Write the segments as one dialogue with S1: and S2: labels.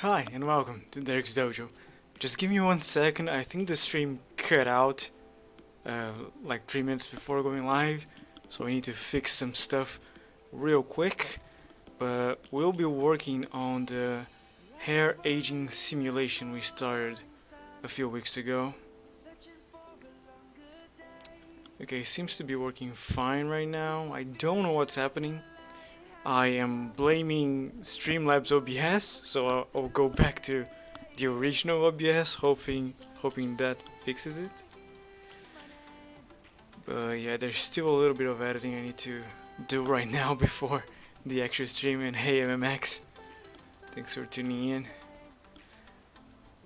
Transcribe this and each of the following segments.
S1: Hi and welcome to Daerik's Dojo. Just give me 1 second, I think the stream cut out like 3 minutes before going live, so I need to fix some stuff real quick. But we'll be working on the hair aging simulation we started a few weeks ago. Okay, seems to be working fine right now. I don't know what's happening. I am blaming Streamlabs OBS, so I'll go back to the original OBS, hoping that fixes it. But yeah, there's still a little bit of editing I need to do right now before the actual stream. And hey MMX, thanks for tuning in.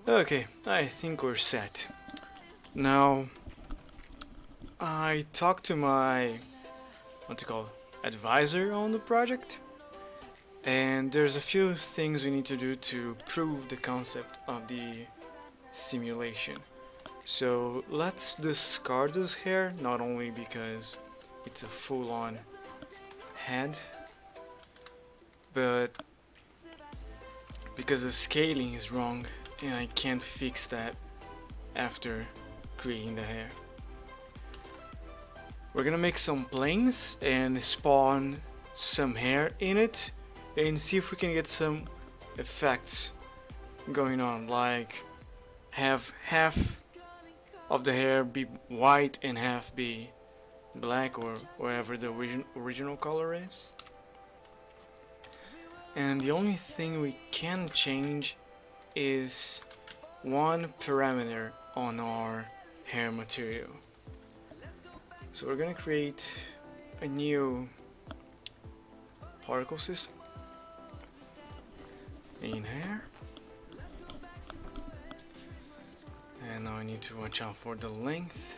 S1: Okay, I think we're set. Now, I talked to my, advisor on the project, and there's a few things we need to do to prove the concept of the simulation. So let's discard this hair, not only because it's a full-on head, but because the scaling is wrong and I can't fix that after creating the hair. We're gonna make some planes and spawn some hair in it and see if we can get some effects going on, like have half of the hair be white and half be black, or whatever the original color is. And the only thing we can change is one parameter on our hair material. So we're gonna create a new particle system in hair, and now I need to watch out for the length.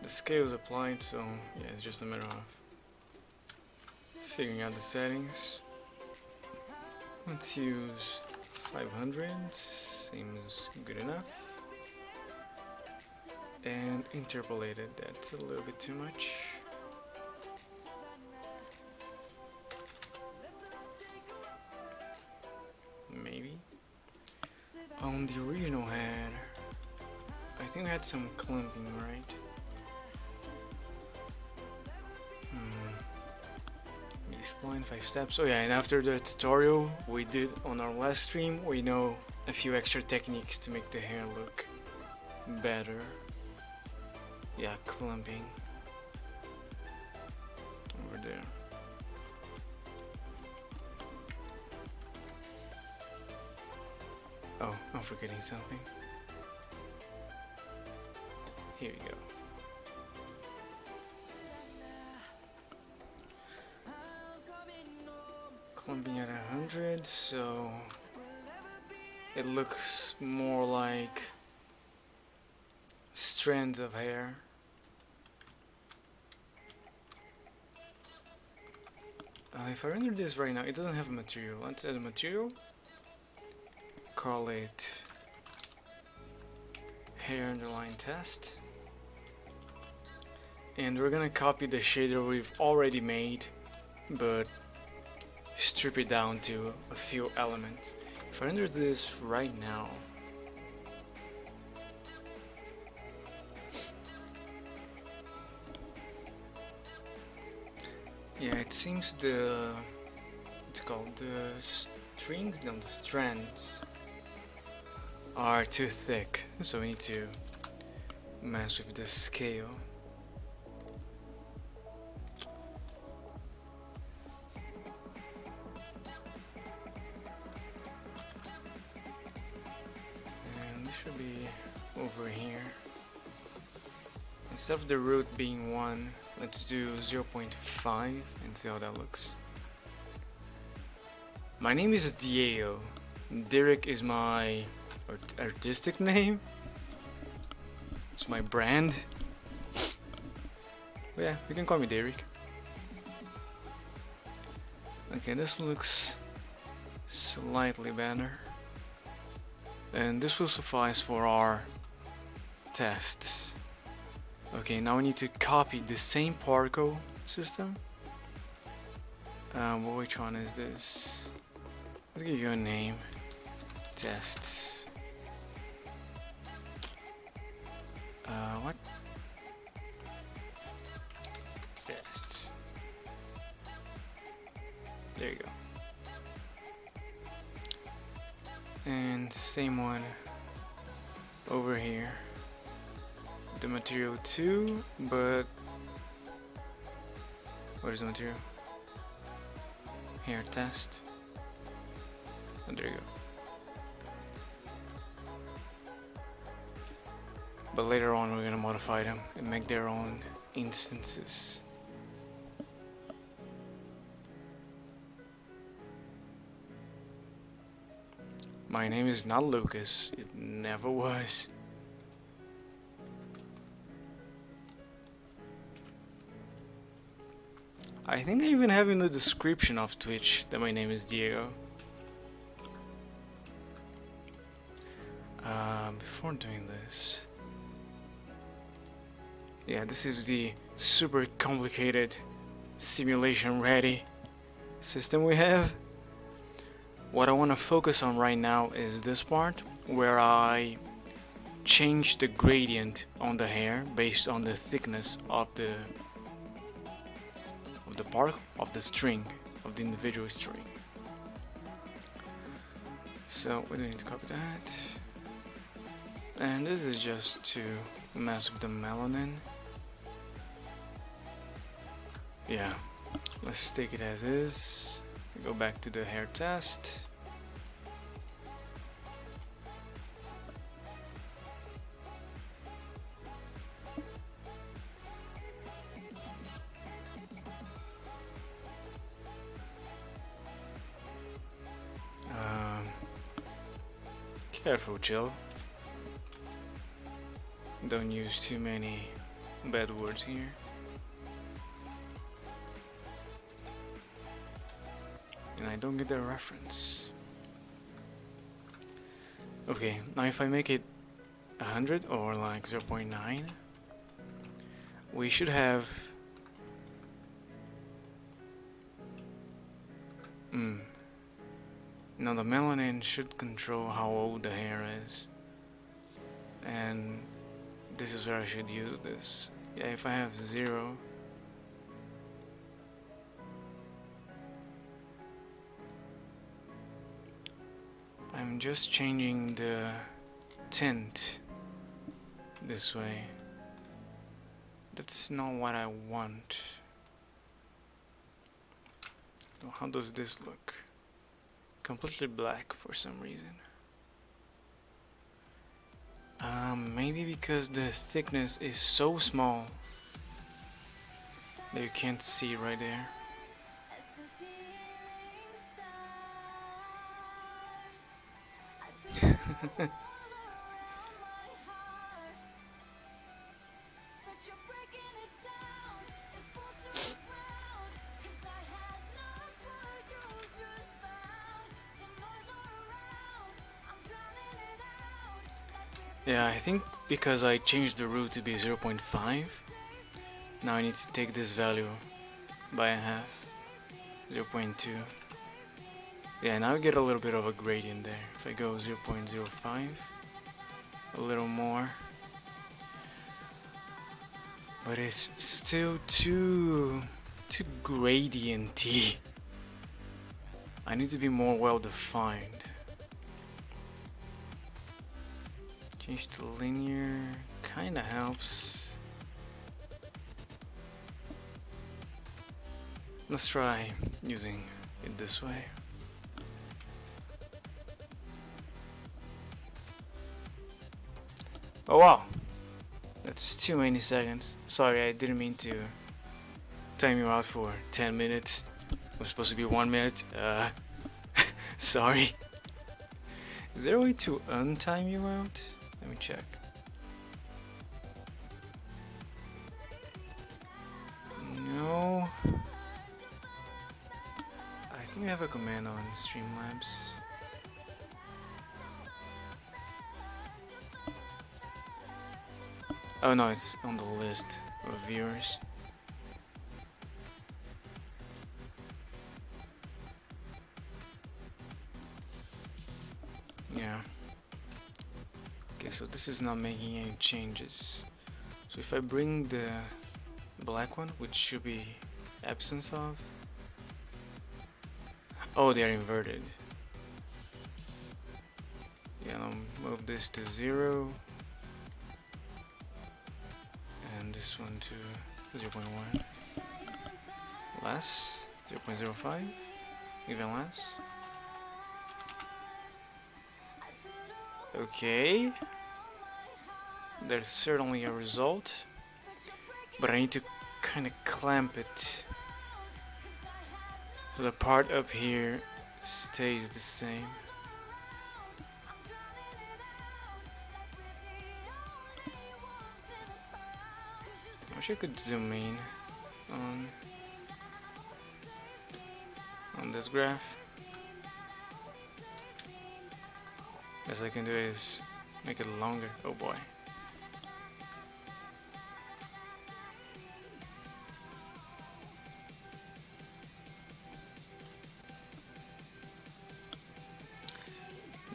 S1: The scale is applied, so yeah, it's just a matter of figuring out the settings. Let's use 500, seems good enough. And interpolated, that's a little bit too much. Maybe. On the original head, I think we had some clumping, right? Spline 5 steps. Oh yeah, and after the tutorial we did on our last stream, we know a few extra techniques to make the hair look better. Yeah, clumping over there. Oh, I'm forgetting something. Here we go. Clumping at 100, so it looks more like strands of hair. If I render this right now, it doesn't have a material. Let's add a material. Call it hair underline test. And we're gonna copy the shader we've already made, but strip it down to a few elements. If I render this right now, yeah, it seems the strings, no, the strands are too thick, so we need to mess with the scale. And this should be over here. Instead of the root being 1, let's do 0.5 and see how that looks. My name is Diego. Daerik is my artistic name. It's my brand. But yeah, you can call me Daerik. Okay, this looks slightly better. And this will suffice for our tests. Okay, now we need to copy the same particle system. Which one is this? Let's give you a name. Test. What? Test. There you go. And same one over here. The material too, but where's the material? Here, test. Oh, there you go. But later on we're gonna modify them and make their own instances. My name is not Lucas, it never was. I think I even have in the description of Twitch that my name is Diego. Before doing this, yeah, this is the super complicated simulation ready system we have. What I want to focus on right now is this part where I change the gradient on the hair based on the thickness of the part of the string, of the individual string. So we need to copy that, and this is just to mess with the melanin. Yeah, let's take it as is. Go back to the hair test. Careful, Jill. Don't use too many bad words here. And I don't get the reference. Okay, now if I make it 100 or like 0.9, we should have now the melanin should control how old the hair is, and this is where I should use this. Yeah, if I have 0, I'm just changing the tint this way. That's not what I want. So how does this look? Completely black for some reason. Maybe because the thickness is so small that you can't see right there. Yeah, I think because I changed the root to be 0.5, now I need to take this value by a half, 0.2. Yeah, now I get a little bit of a gradient there. If I go 0.05, a little more, but it's still too gradienty. I need to be more well defined. Change to linear, kinda helps. Let's try using it this way. Oh wow, that's too many seconds. Sorry, I didn't mean to time you out for 10 minutes. It was supposed to be 1 minute. Sorry. Is there a way to untime you out? Let me check. No. I think we have a command on Streamlabs. Oh no, it's on the list of viewers. Yeah, Yeah. Okay, so this is not making any changes. So if I bring the black one, which should be absence of. Oh, they are inverted. Yeah, I'll move this to 0. And this one to 0.1. Less. 0.05. Even less. Okay. There's certainly a result. But I need to kind of clamp it. So the part up here stays the same. I wish I could zoom in on this graph. Best I can do is make it longer. Oh boy.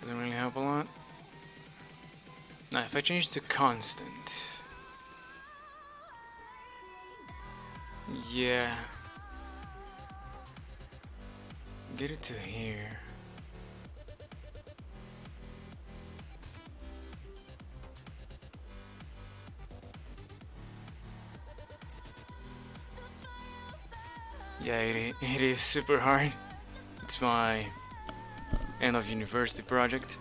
S1: Doesn't really help a lot. Now if I change to constant. Yeah. Get it to here. Yeah, it is super hard. It's my end of university project.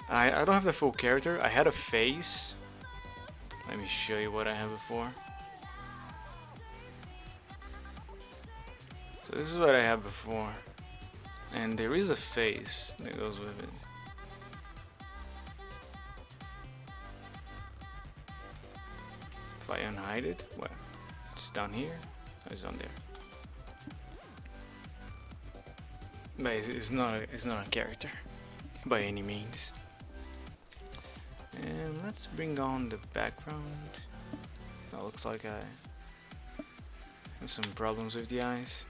S1: I don't have the full character. I had a face. Let me show you what I had before. So this is what I had before. And there is a face that goes with it. If I unhide it, well, it's down here. Oh, it's down there. But it's not a character by any means. And let's bring on the background. That looks like I have some problems with the eyes.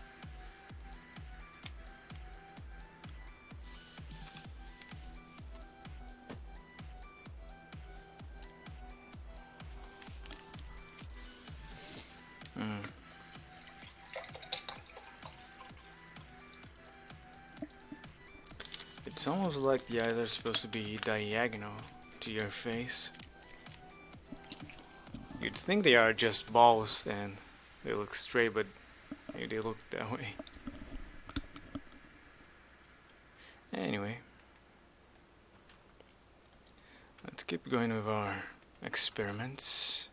S1: It's almost like the eyes are supposed to be diagonal to your face. You'd think they are just balls and they look straight, but maybe they look that way. Anyway, let's keep going with our experiments.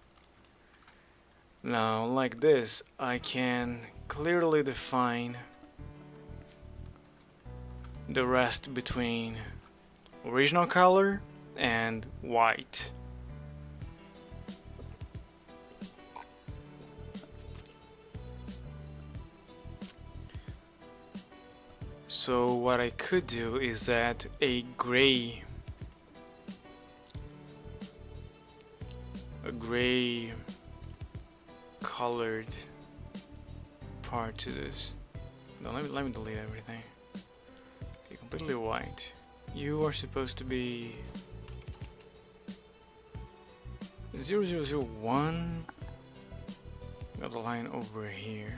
S1: Now, like this, I can clearly define the rest between original color and white. So what I could do is add a gray colored part to this. No, let me delete everything. Okay, completely white. You are supposed to be 0001. Got the line over here.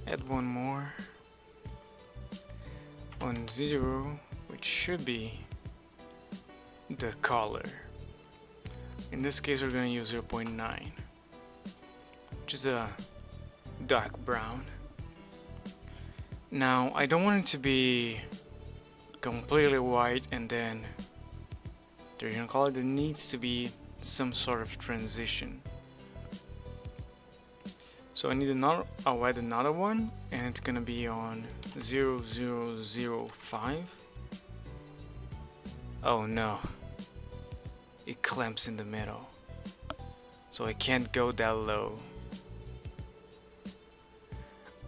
S1: Add one more. 10, which should be the color. In this case, we're going to use 0.9, which is a dark brown. Now, I don't want it to be completely white and then the original color. There needs to be some sort of transition. So I need another. I'll add another one, and it's gonna be on 0005. Oh no, it clamps in the middle, so I can't go that low.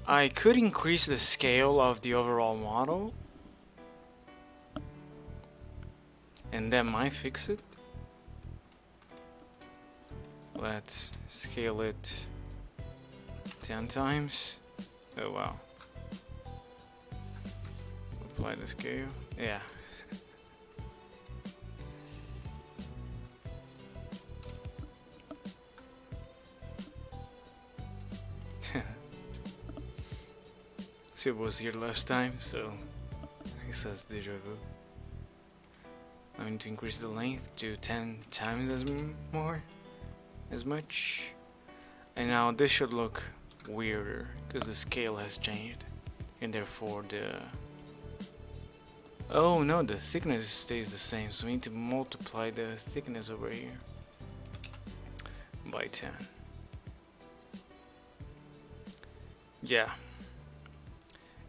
S1: I could increase the scale of the overall model, and that might fix it. Let's scale it 10 times. Oh wow. apply the scale. Yeah. She was here last time, so I guess that's deja vu. I need to increase the length to 10 times as much. And now this should look weirder because the scale has changed, and therefore the oh no, the thickness stays the same, so we need to multiply the thickness over here by 10. Yeah.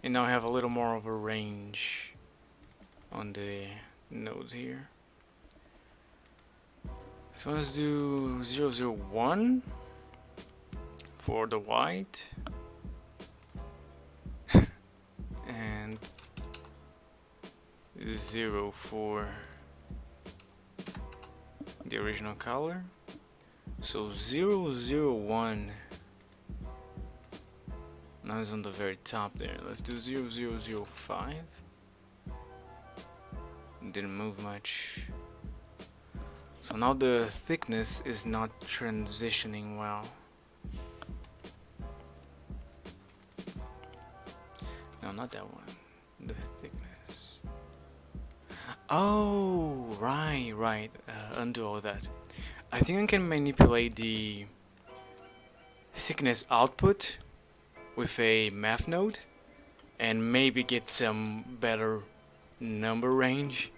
S1: And now I have a little more of a range on the nodes here. So let's do 001 for the white and 0 for the original color. So 001 now it's on the very top there. Let's do 0005. Didn't move much. So now the thickness is not transitioning well. No, not that one. The thickness. Oh, right. Undo all that. I think I can manipulate the thickness output with a math node and maybe get some better number range.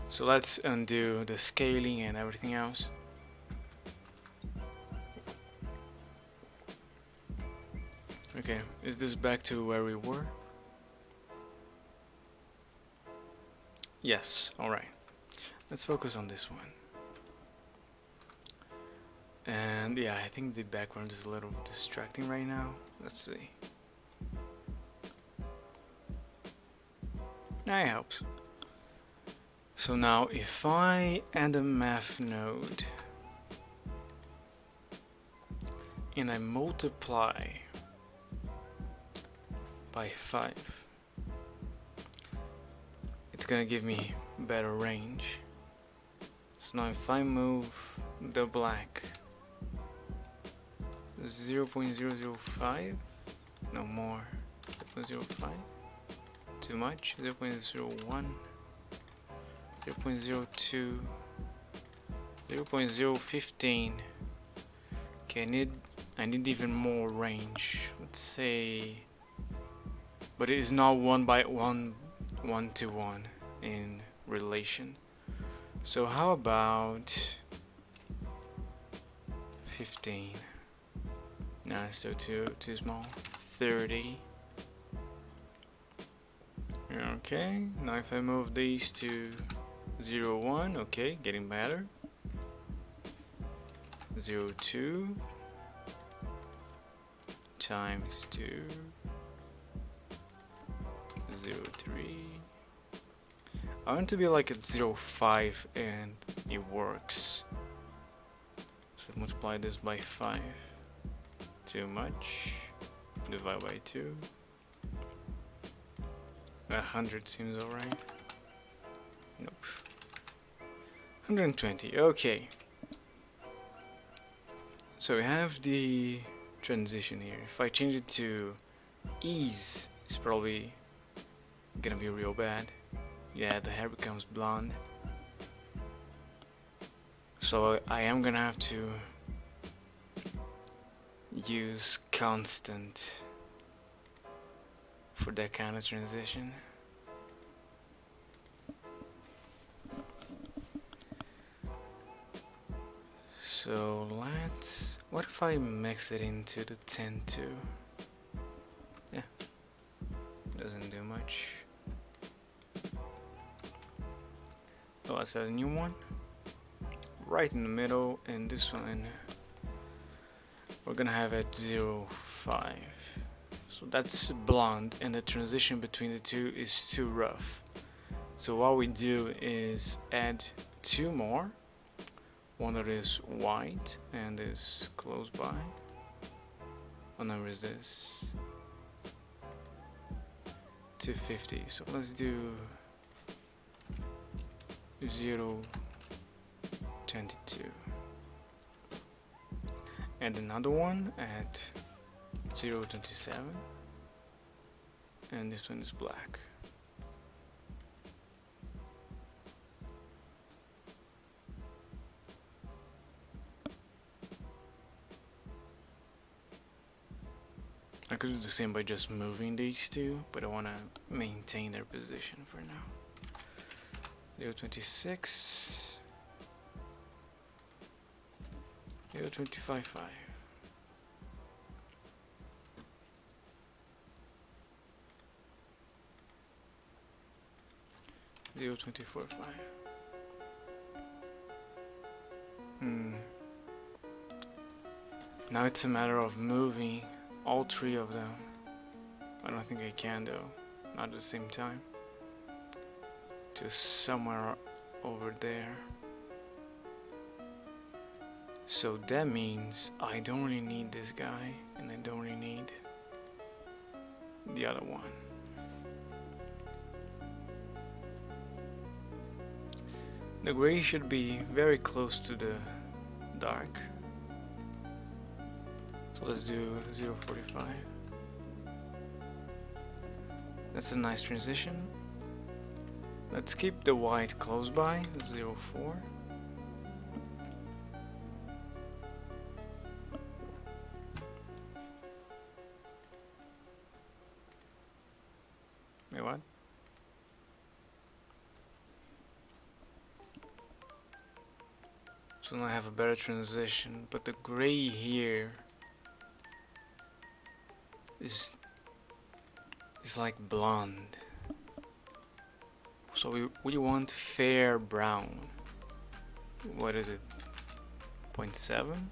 S1: So let's undo the scaling and everything else. Okay, is this back to where we were? Yes, alright. Let's focus on this one. And yeah, I think the background is a little distracting right now. Let's see. Now it helps. So now if I add a math node and I multiply by 5, it's gonna give me better range. So now if I move the black 0.005, no more, 0.05, too much, 0.01, 0.02, 0.015. Okay, I need even more range. Let's say, but it is not 1 to 1 in relation. So how about 15? No, it's still too small. 30. Okay, now if I move these to 0.1, okay, getting better. 0.2 times 2, 0.3. I want to be like at 0.5 and it works. So multiply this by 5. Too much. Divide by 2. 100 seems alright. Nope. 120. Okay. So we have the transition here. If I change it to ease, it's probably gonna be real bad. Yeah, the hair becomes blonde. So I am gonna have to use constant for that kind of transition. So let's, what if I mix it into the 10 too? Yeah, doesn't do much. Oh, let's add a new one right in the middle, and this one we're gonna have at 0.5. So that's blonde, and the transition between the two is too rough. So what we do is add 2 more. One that is white and is close by. What number is this? to 50. So let's do 0.22 and another one at 0.27, and this one is black. I could do the same by just moving these two, but I want to maintain their position for now. 0.26, 0.255. 0.245. Now it's a matter of moving all three of them. I don't think I can though, not at the same time. To somewhere over there. So that means I don't really need this guy, and I don't really need the other one. The gray should be very close to the dark. So let's do 0.45. That's a nice transition. Let's keep the white close by, 0.4. Wait, what? So now I have a better transition, but the gray here is like blonde. So we want fair brown. What is it? 0.7?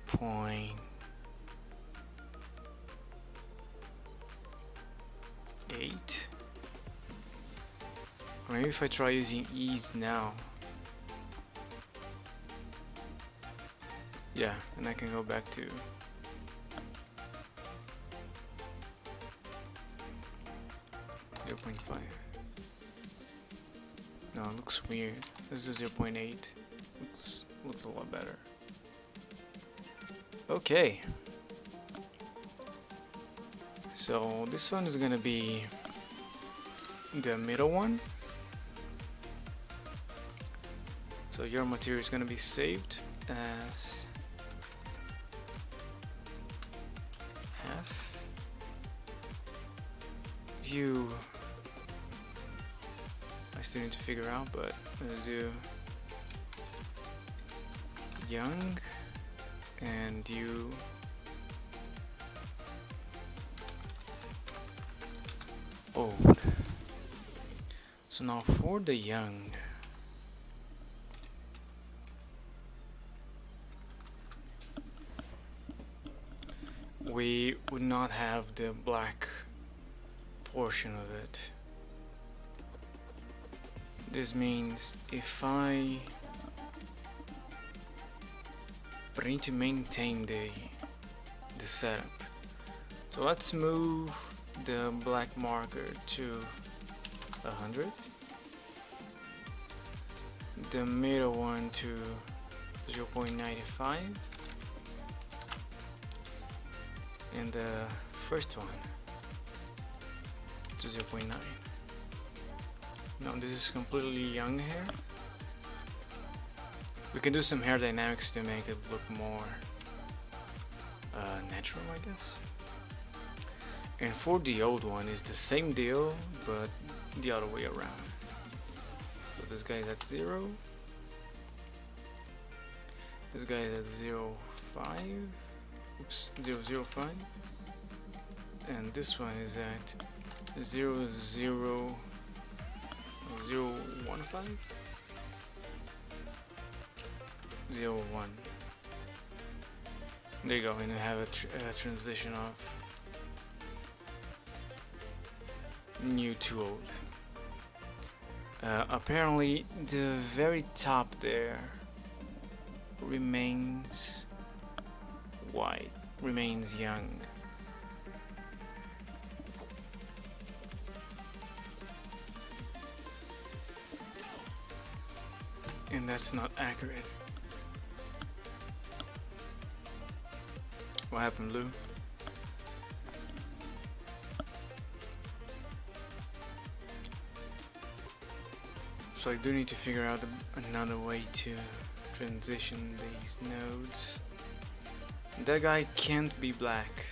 S1: 0.8? Or maybe if I try using ease now. Yeah, and I can go back to 0.5. No, it looks weird. Let's do 0.8. Looks a lot better. Okay. So this one is gonna be the middle one. So your material is gonna be saved as half. View. I still need to figure out, but let's do young and you old. So now for the young, we would not have the black portion of it. This means if I need to maintain the setup. So let's move the black marker to 100, the middle one to 0.95, and the first one to 0.9. Now this is completely young hair. We can do some hair dynamics to make it look more natural, I guess. And for the old one is the same deal, but the other way around. So this guy is at 0. This guy is at 0.5. Oops, 0.05. And this one is at 0.015. Zero 1. There you go, and we have a transition of new to old. Apparently, the very top there remains white, remains young. and that's not accurate. What happened, Blue? So I do need to figure out another way to transition these nodes. That guy can't be black.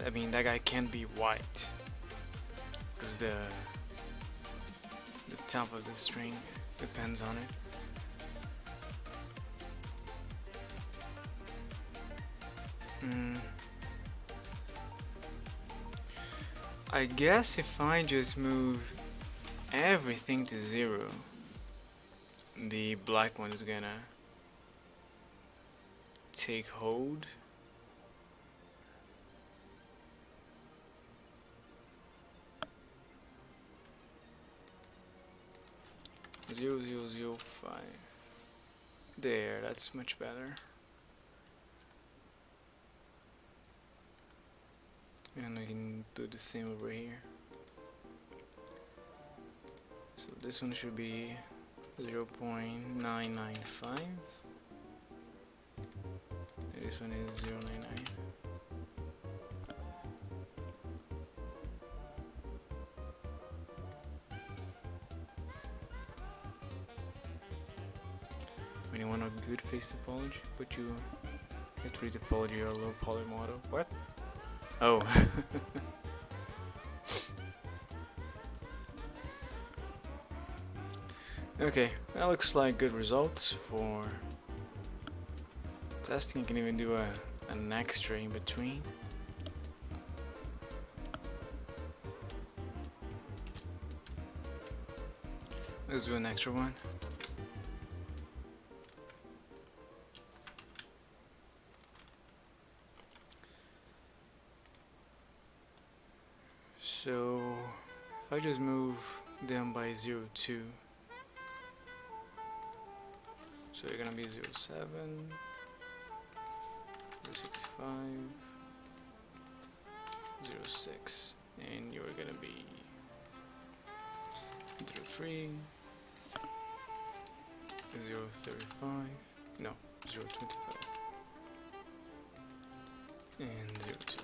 S1: I mean, that guy can't be white, because the top of the string depends on it. I guess if I just move everything to 0, the black one is gonna take hold. Zero, 5. There, that's much better. And I can do the same over here. So this one should be 0.995. And this one is 0.99. When you want a good face topology, but you have to read topology or low poly model. What? Oh. Okay, that looks like good results for testing. You can even do an extra in between. Let's do an extra one. So if I just move them by 0, 2, so they're gonna be 0, 7, 0, 65, 0, 6, and you're gonna be 0, 3, 0, 35, no, 0, 25, and 0, 2.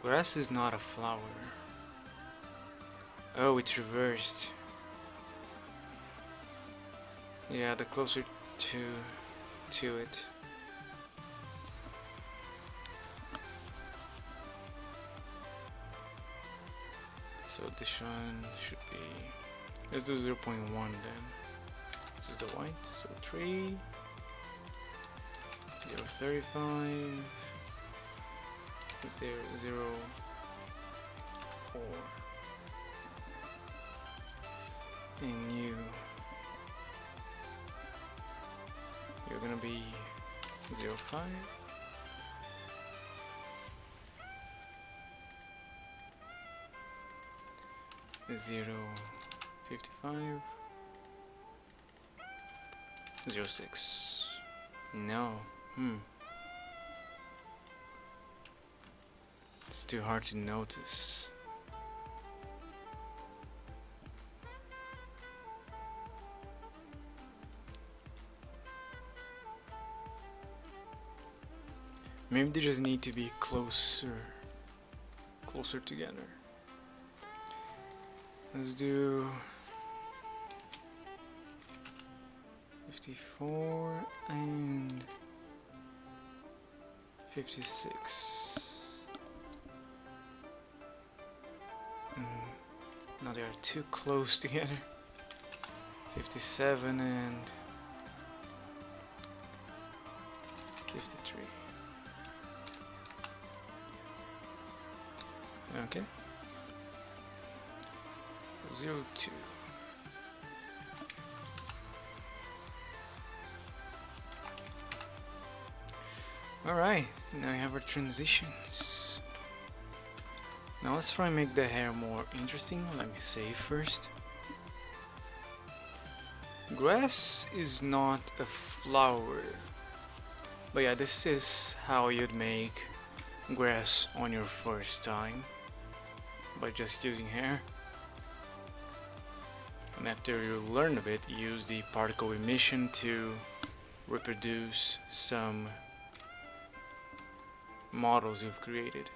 S1: Grass is not a flower. Oh, it's reversed. Yeah, the closer to it. So this one should be, let's do 0.1 then. This is the white, so 3, 0, 35, there, 0, 4, and you're gonna be 0, 5, 0, 55, 0, 6. No, it's too hard to notice. Maybe they just need to be closer together. Let's do 54 and 56. Now they are too close together. 57 and 53. Okay. 0, 2. Alright, now we have our transitions. Now let's try and make the hair more interesting. Let me save first. Grass is not a flower. But yeah, this is how you'd make grass on your first time, by just using hair. And after you learn a bit, use the particle emission to reproduce some models you've created.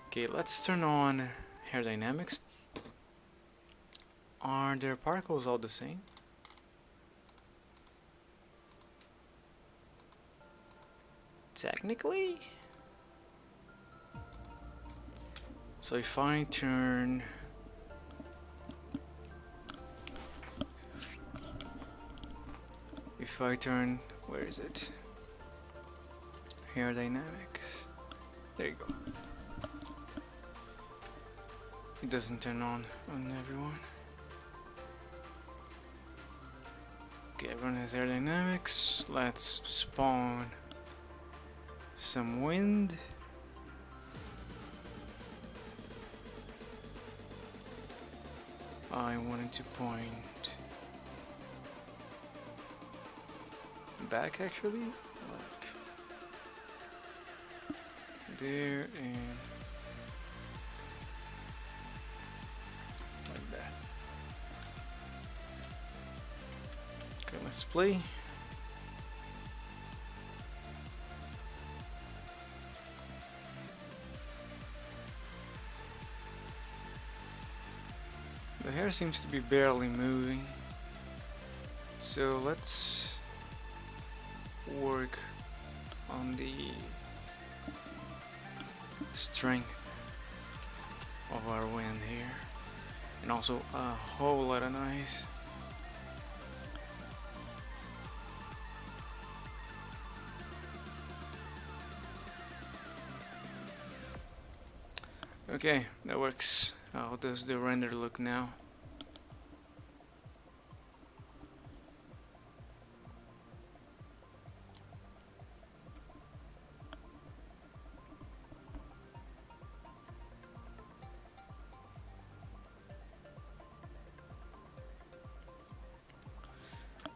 S1: Okay, let's turn on hair dynamics. Are their particles all the same? Technically. So if I turn where is it? Hair dynamics. There you go. It doesn't turn on everyone. Okay, everyone has hair dynamics. Let's spawn some wind. I wanted to point back actually, like there and like that. Okay, let's play. The hair seems to be barely moving, so let's work on the strength of our wind here, and also a whole lot of noise. Okay, that works. How does the render look now?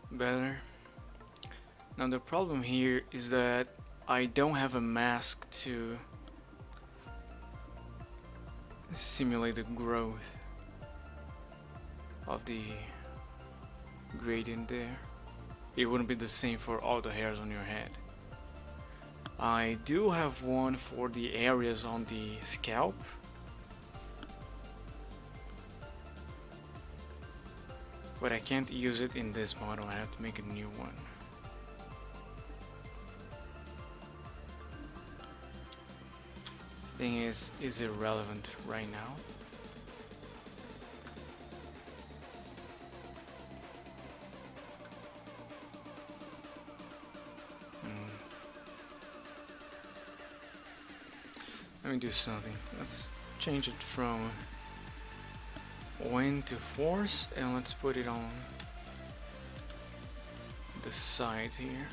S1: Better. Now the problem here is that I don't have a mask to simulate the growth of the gradient there. It wouldn't be the same for all the hairs on your head. I do have one for the areas on the scalp, but I can't use it in this model. I have to make a new one. Thing is irrelevant right now. Let me do something. Let's change it from wind to force, and let's put it on the side here.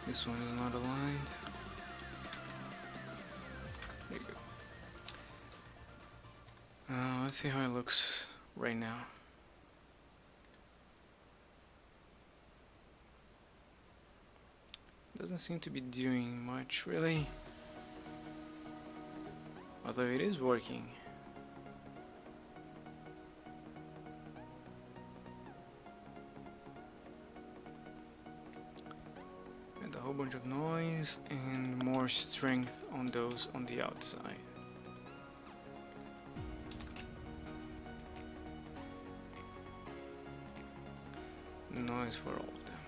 S1: This one is not aligned. There you go. Let's see how it looks right now. Doesn't seem to be doing much really, although it is working. And a whole bunch of noise and more strength on those on the outside. Noise for all of them.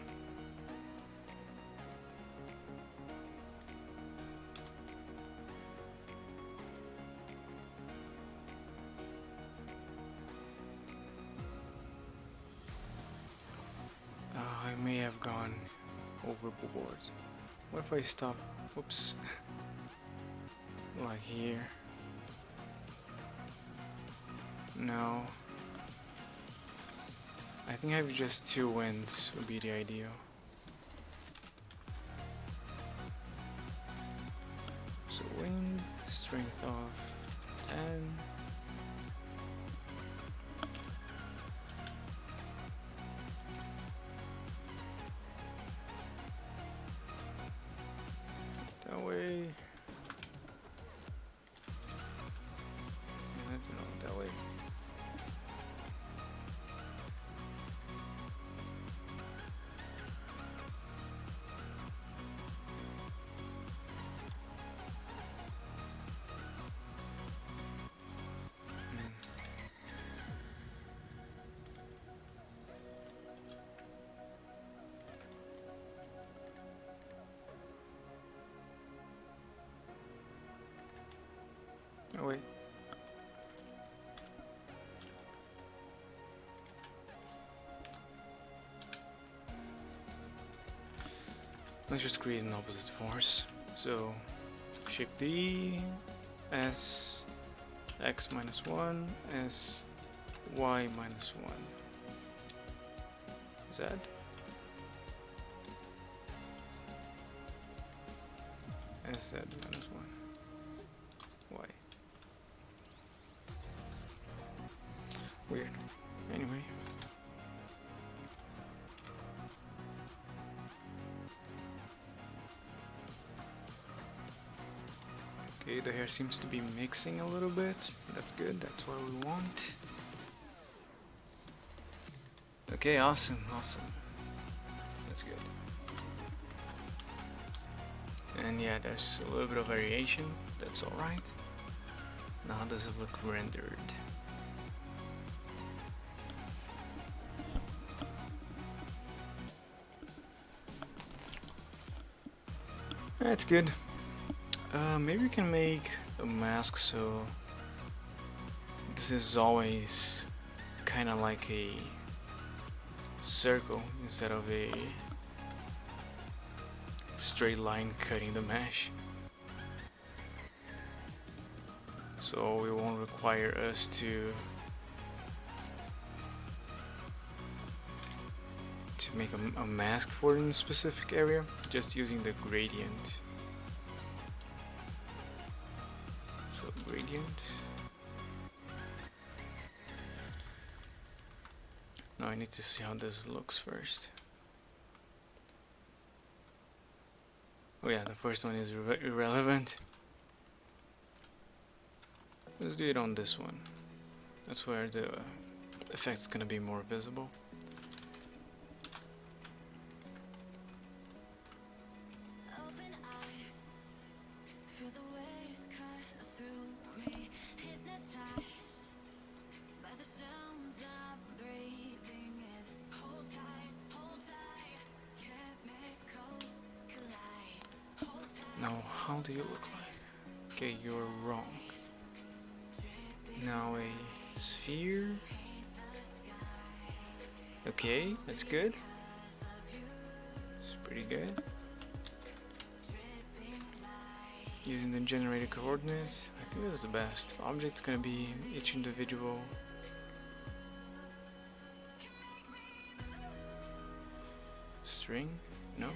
S1: I may have gone overboard. What if I stop? Whoops. Like here. No. I think having just 2 winds would be the ideal. So wind, strength of 10. That way. No, that way. Oh wait. Let's just create an opposite force. So Shift D, S, X minus 1, S, Y minus 1. Z. SZ minus 1. Y. Weird. Anyway. Okay, the hair seems to be mixing a little bit. That's good, that's what we want. Okay, awesome, awesome. That's good. And yeah, there's a little bit of variation. That's alright. Now how does it look rendered? That's good. Maybe we can make a mask so this is always kind of like a circle instead of a straight line cutting the mesh. So it won't require us to make a mask for a specific area, just using the gradient. So gradient. Now I need to see how this looks first. Oh yeah, the first one is irrelevant. Let's do it on this one. That's where the effect's gonna be more visible. Now, how do you look like? Okay, you're wrong. Now a sphere. Okay, that's good. It's pretty good. Using the generated coordinates, I think this is the best. Object's gonna be each individual string. No?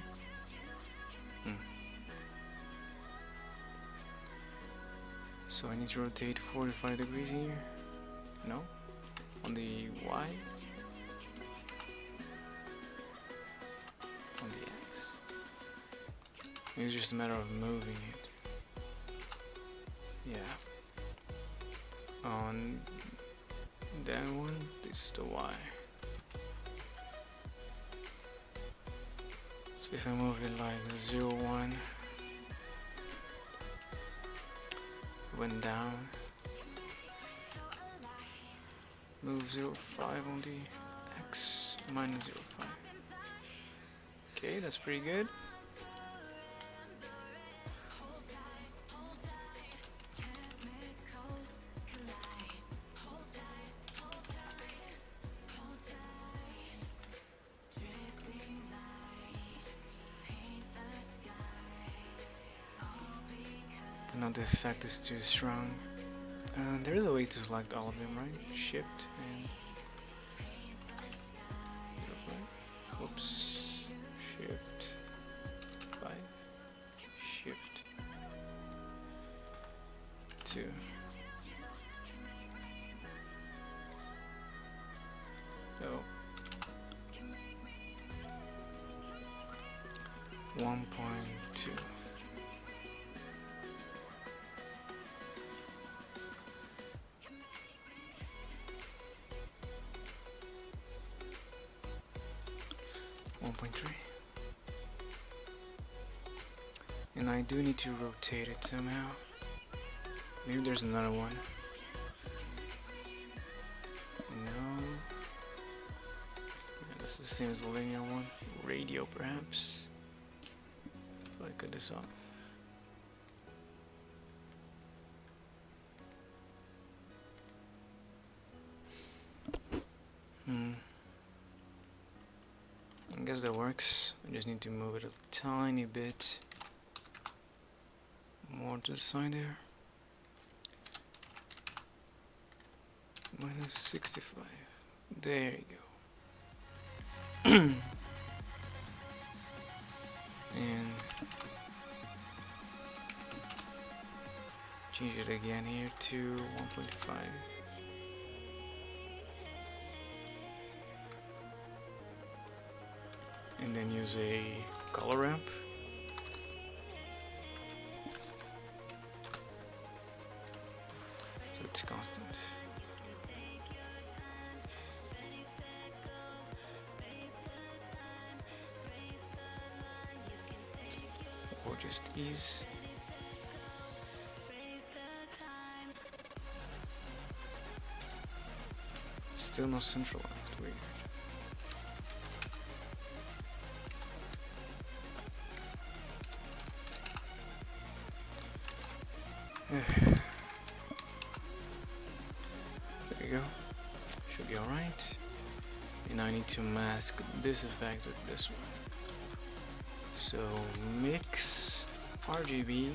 S1: So I need to rotate 45 degrees here. No? On the Y? On the X? Maybe it's just a matter of moving it. Yeah. On that one, this is the Y. So if I move it like 0, 1, went down, move 0.5 on the X, minus 0.5. Okay, that's pretty good. now the effect is too strong. There is a way to select all of them, right? Shift and whoops. Shift 5. Shift 2. Oh. 1.2. And I do need to rotate it somehow. Maybe there's another one. No. Yeah, that's the same as the linear one. Radio, perhaps. If I cut this off. I guess that works. I just need to move it a tiny bit more to the side there. Minus 65. There you go. And change it again here to 1.5. And then use a color ramp. So it's constant. Or just ease. Still not centralized, weird. There you go. Should be alright. And I need to mask this effect with this one. So mix RGB,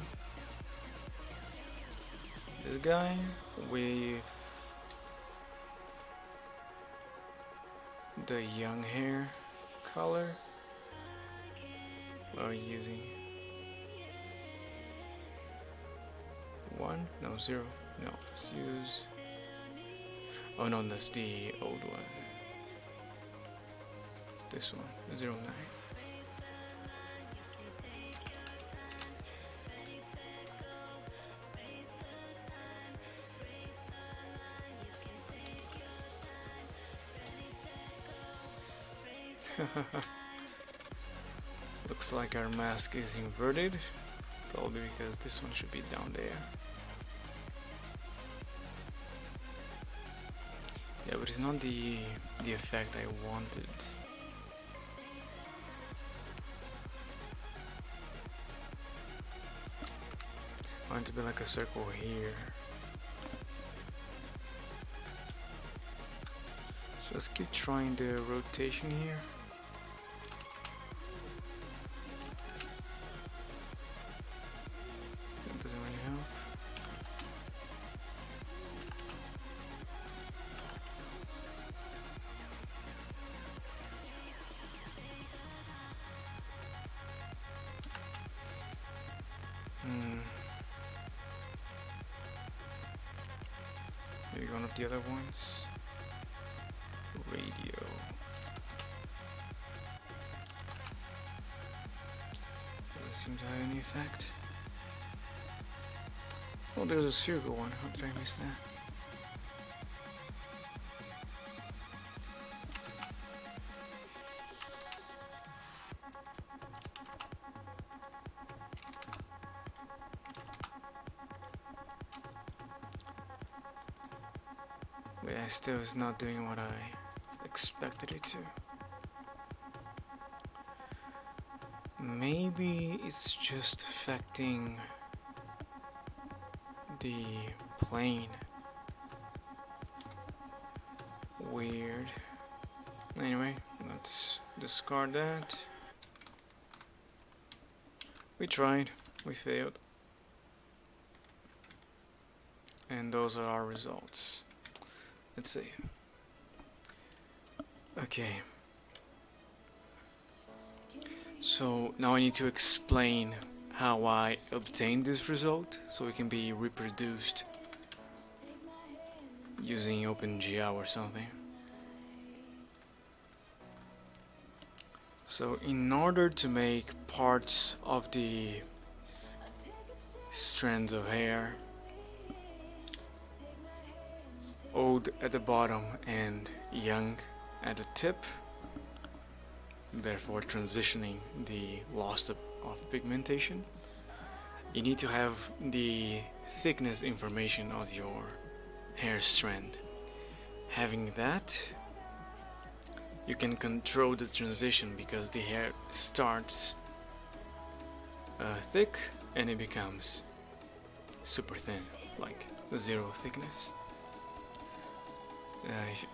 S1: this guy with the young hair color. What are we using? 1? No, 0. No, let's use. Oh no, that's the old one. It's this one, 09. Looks like our mask is inverted, probably because this one should be down there. Yeah, but it's not the effect I wanted. I want it to be like a circle here. So let's keep trying the rotation here. That doesn't really help. Maybe one of the other ones. Radio. Doesn't seem to have any effect. Oh, there's a spherical one. How did I miss that? But yeah, still is not doing what I expected it to. Maybe it's just affecting the plane. Weird. Anyway, let's discard that. We tried, we failed. And those are our results. Let's see. Okay. So now I need to explain how I obtained this result so it can be reproduced using OpenGL or something. So in order to make parts of the strands of hair old at the bottom and young at the tip, therefore transitioning the loss of pigmentation, you need to have the thickness information of your hair strand. Having that, you can control the transition because the hair starts thick and it becomes super thin, like zero thickness.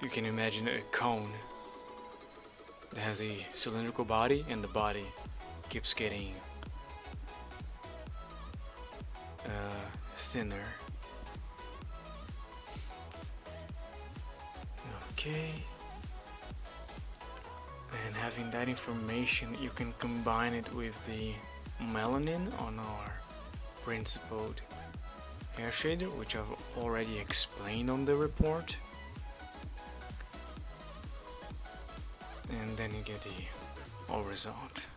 S1: You can imagine a cone that has a cylindrical body and the body keeps getting thinner. Okay. And having that information, you can combine it with the melanin on our principled hair shader, which I've already explained on the report. And then you get the all result.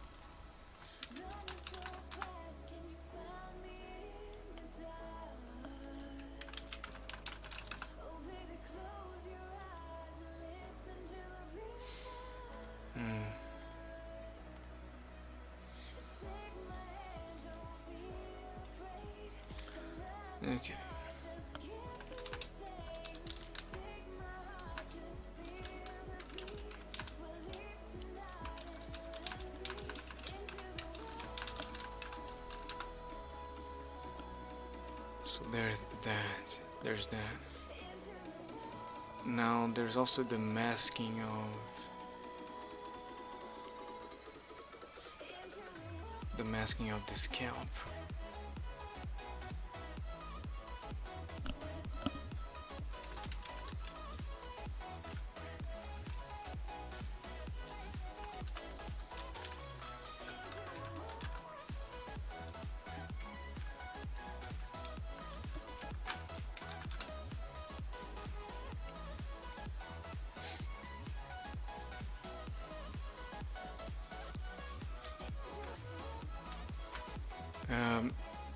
S1: Okay. So there's that. Now there's also the masking of the scalp.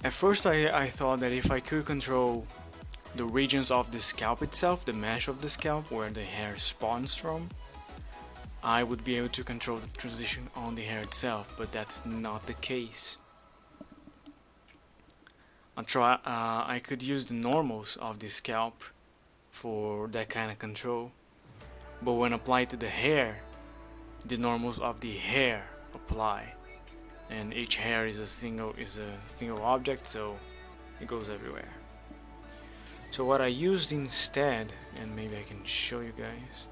S1: At first I thought that if I could control the regions of the scalp itself, the mesh of the scalp where the hair spawns from, I would be able to control the transition on the hair itself, but that's not the case. I could use the normals of the scalp for that kind of control, but when applied to the hair, the normals of the hair apply, and each hair is a single object, so it goes everywhere. So what I used instead, and maybe I can show you guys,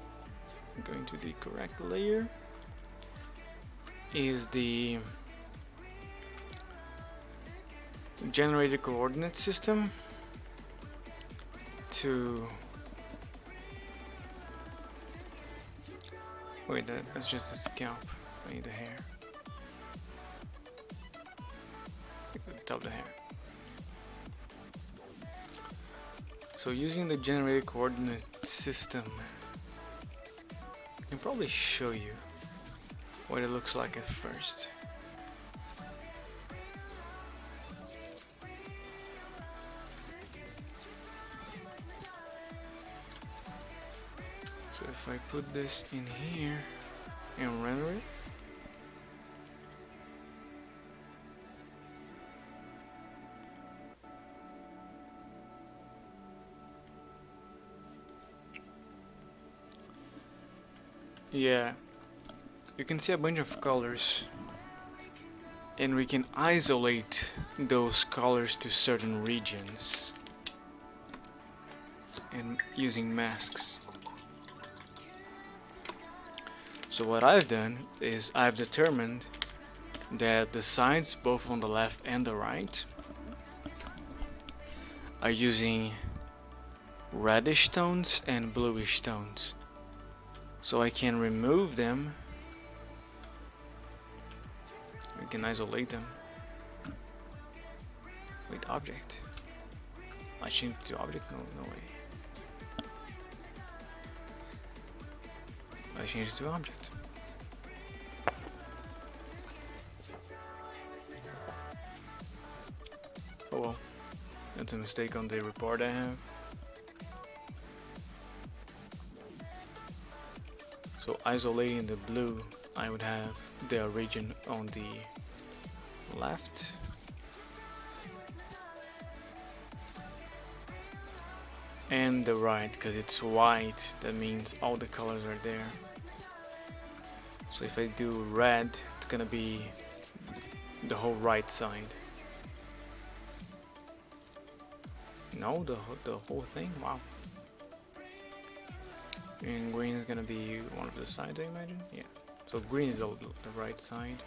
S1: going to the correct layer, is the generated coordinate system to wait, that's just the scalp. I need the hair. The top of the hair. So using the generated coordinate system, I can probably show you what it looks like at first. So if I put this in here and render it, yeah, you can see a bunch of colors, and we can isolate those colors to certain regions and using masks. So what I've done is I've determined that the sides, both on the left and the right, are using reddish tones and bluish tones. So I can remove them. We can isolate them. Wait, object. I changed to object? No way. I changed to object. Oh well, that's a mistake on the report I have. So isolating the blue, I would have the region on the left. And the right, because it's white, that means all the colors are there. So if I do red, it's gonna be the whole right side. No, the whole thing? Wow. And green is gonna be one of the sides, I imagine? Yeah. So green is the right side,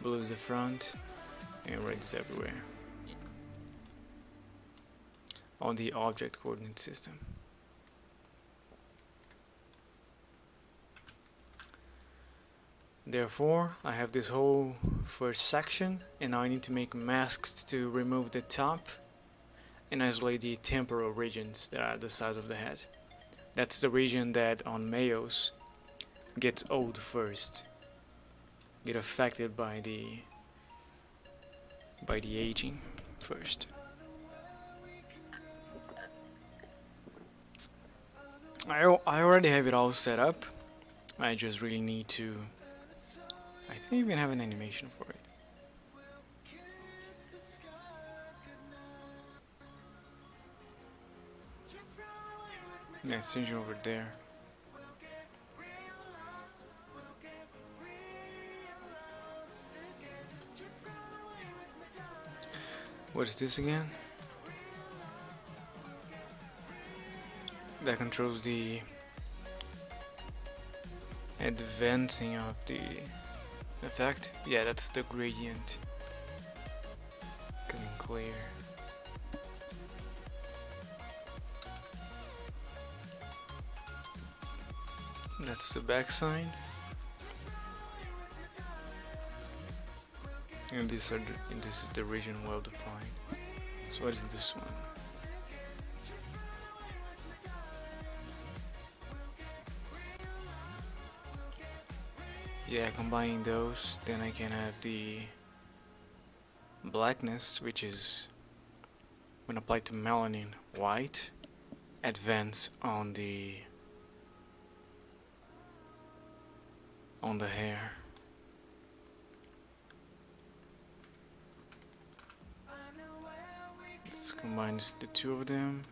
S1: blue is the front, and red is everywhere. On the object coordinate system. Therefore, I have this whole first section, and now I need to make masks to remove the top and isolate the temporal regions that are the sides of the head. That's the region that on males gets old first, get affected by the aging first. I already have it all set up. I just really need to. I think I even have an animation for it. Yeah, it's changing over there. What is this again? That controls the advancing of the effect. Yeah, that's the gradient. Getting clear. That's the backside. And this is the region well defined. So what is this one? Yeah, combining those, then I can have the blackness, which is when applied to melanin, white, advance on the hair. Let's combine the two of them.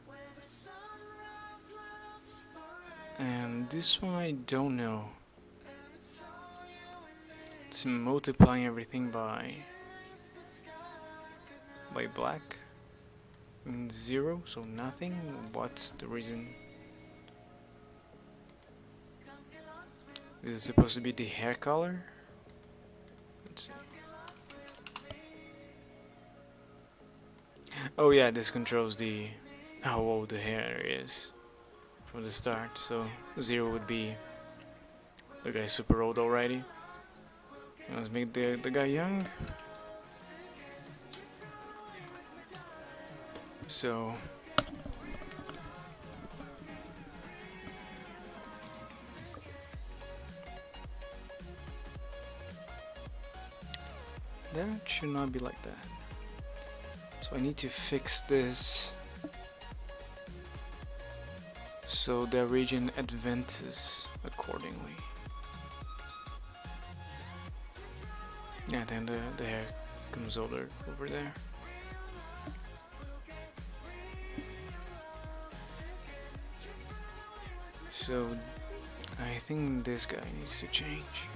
S1: And this one I don't know. It's multiplying everything by black. Means 0, so nothing. What's the reason? This is supposed to be the hair color. Let's see. Oh yeah, this controls the how old the hair is from the start. So 0 would be the guy's super old already. And let's make the guy young. So that should not be like that. So I need to fix this so the region advances accordingly. Yeah, then the hair comes over there. So I think this guy needs to change.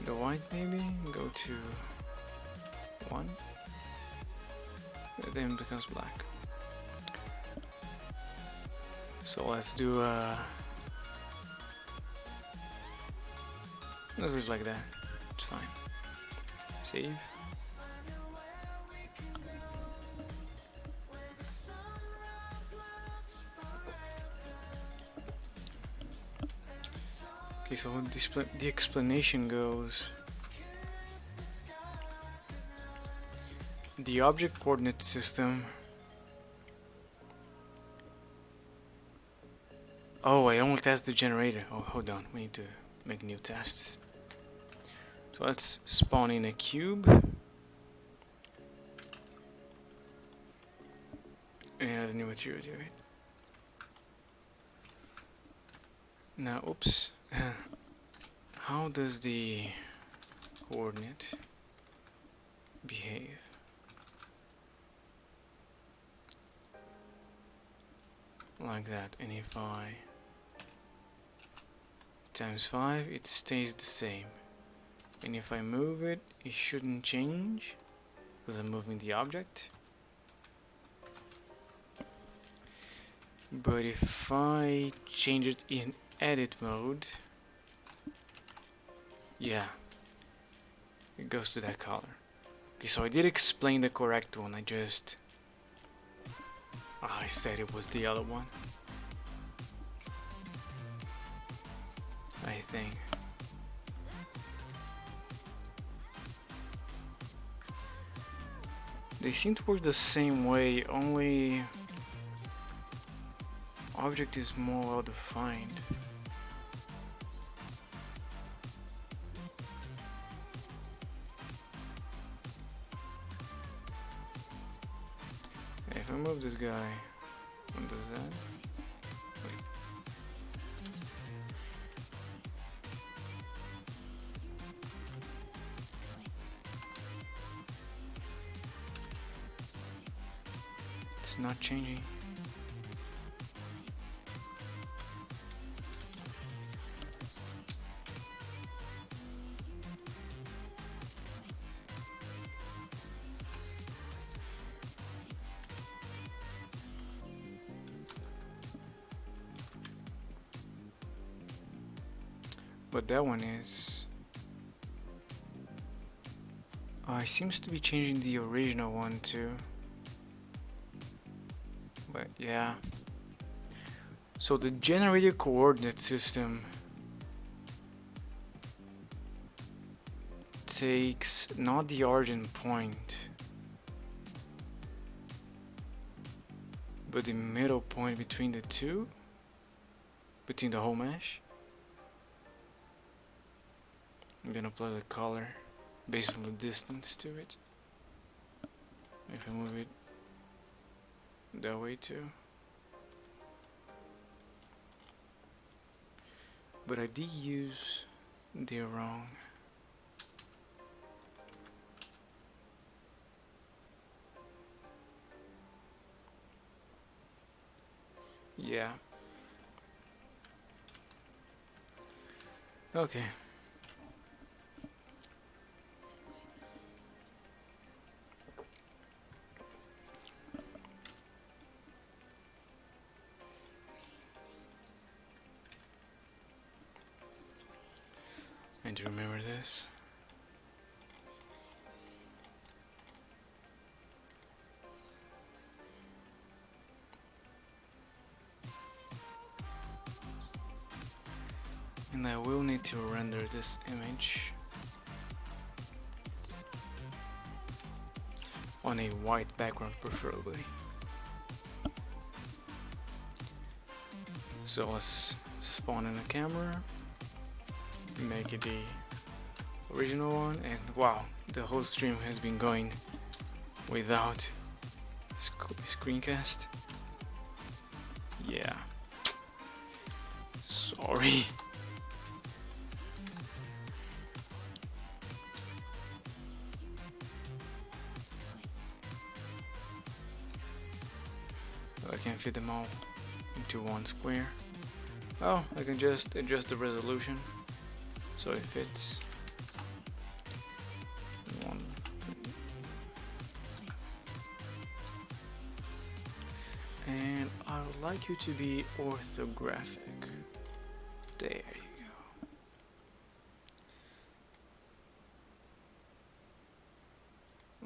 S1: The white maybe, go to 1, and then it becomes black. So let's do let's leave it like that, it's fine. Save. Okay, so the explanation goes: the object coordinate system. Oh, I only test the generator. Oh, hold on, we need to make new tests. So let's spawn in a cube and add a new material to it. Now, oops. How does the coordinate behave? Like that. And if I times 5, it stays the same. And if I move it, it shouldn't change because I'm moving the object. But if I change it in edit mode, yeah, it goes to that color. Okay, so I did explain the correct one. I said it was the other one, I think. They seem to work the same way, only object is more well defined. If I move this guy, what does that? Wait. It's not changing. But that one is... it seems to be changing the original one too. But yeah. So the generated coordinate system takes not the origin point, but the middle point between the two, between the whole mesh. I'm gonna apply the color based on the distance to it. If I move it that way too. But I did use the wrong. Yeah. Okay. And to remember this. And I will need to render this image on a white background preferably. So let's spawn in a camera, make it the original one, and wow, the whole stream has been going without screencast. Yeah. Sorry. I can't fit them all into one square. Oh, I can just adjust the resolution so it fits in one. And I would like you to be orthographic. There you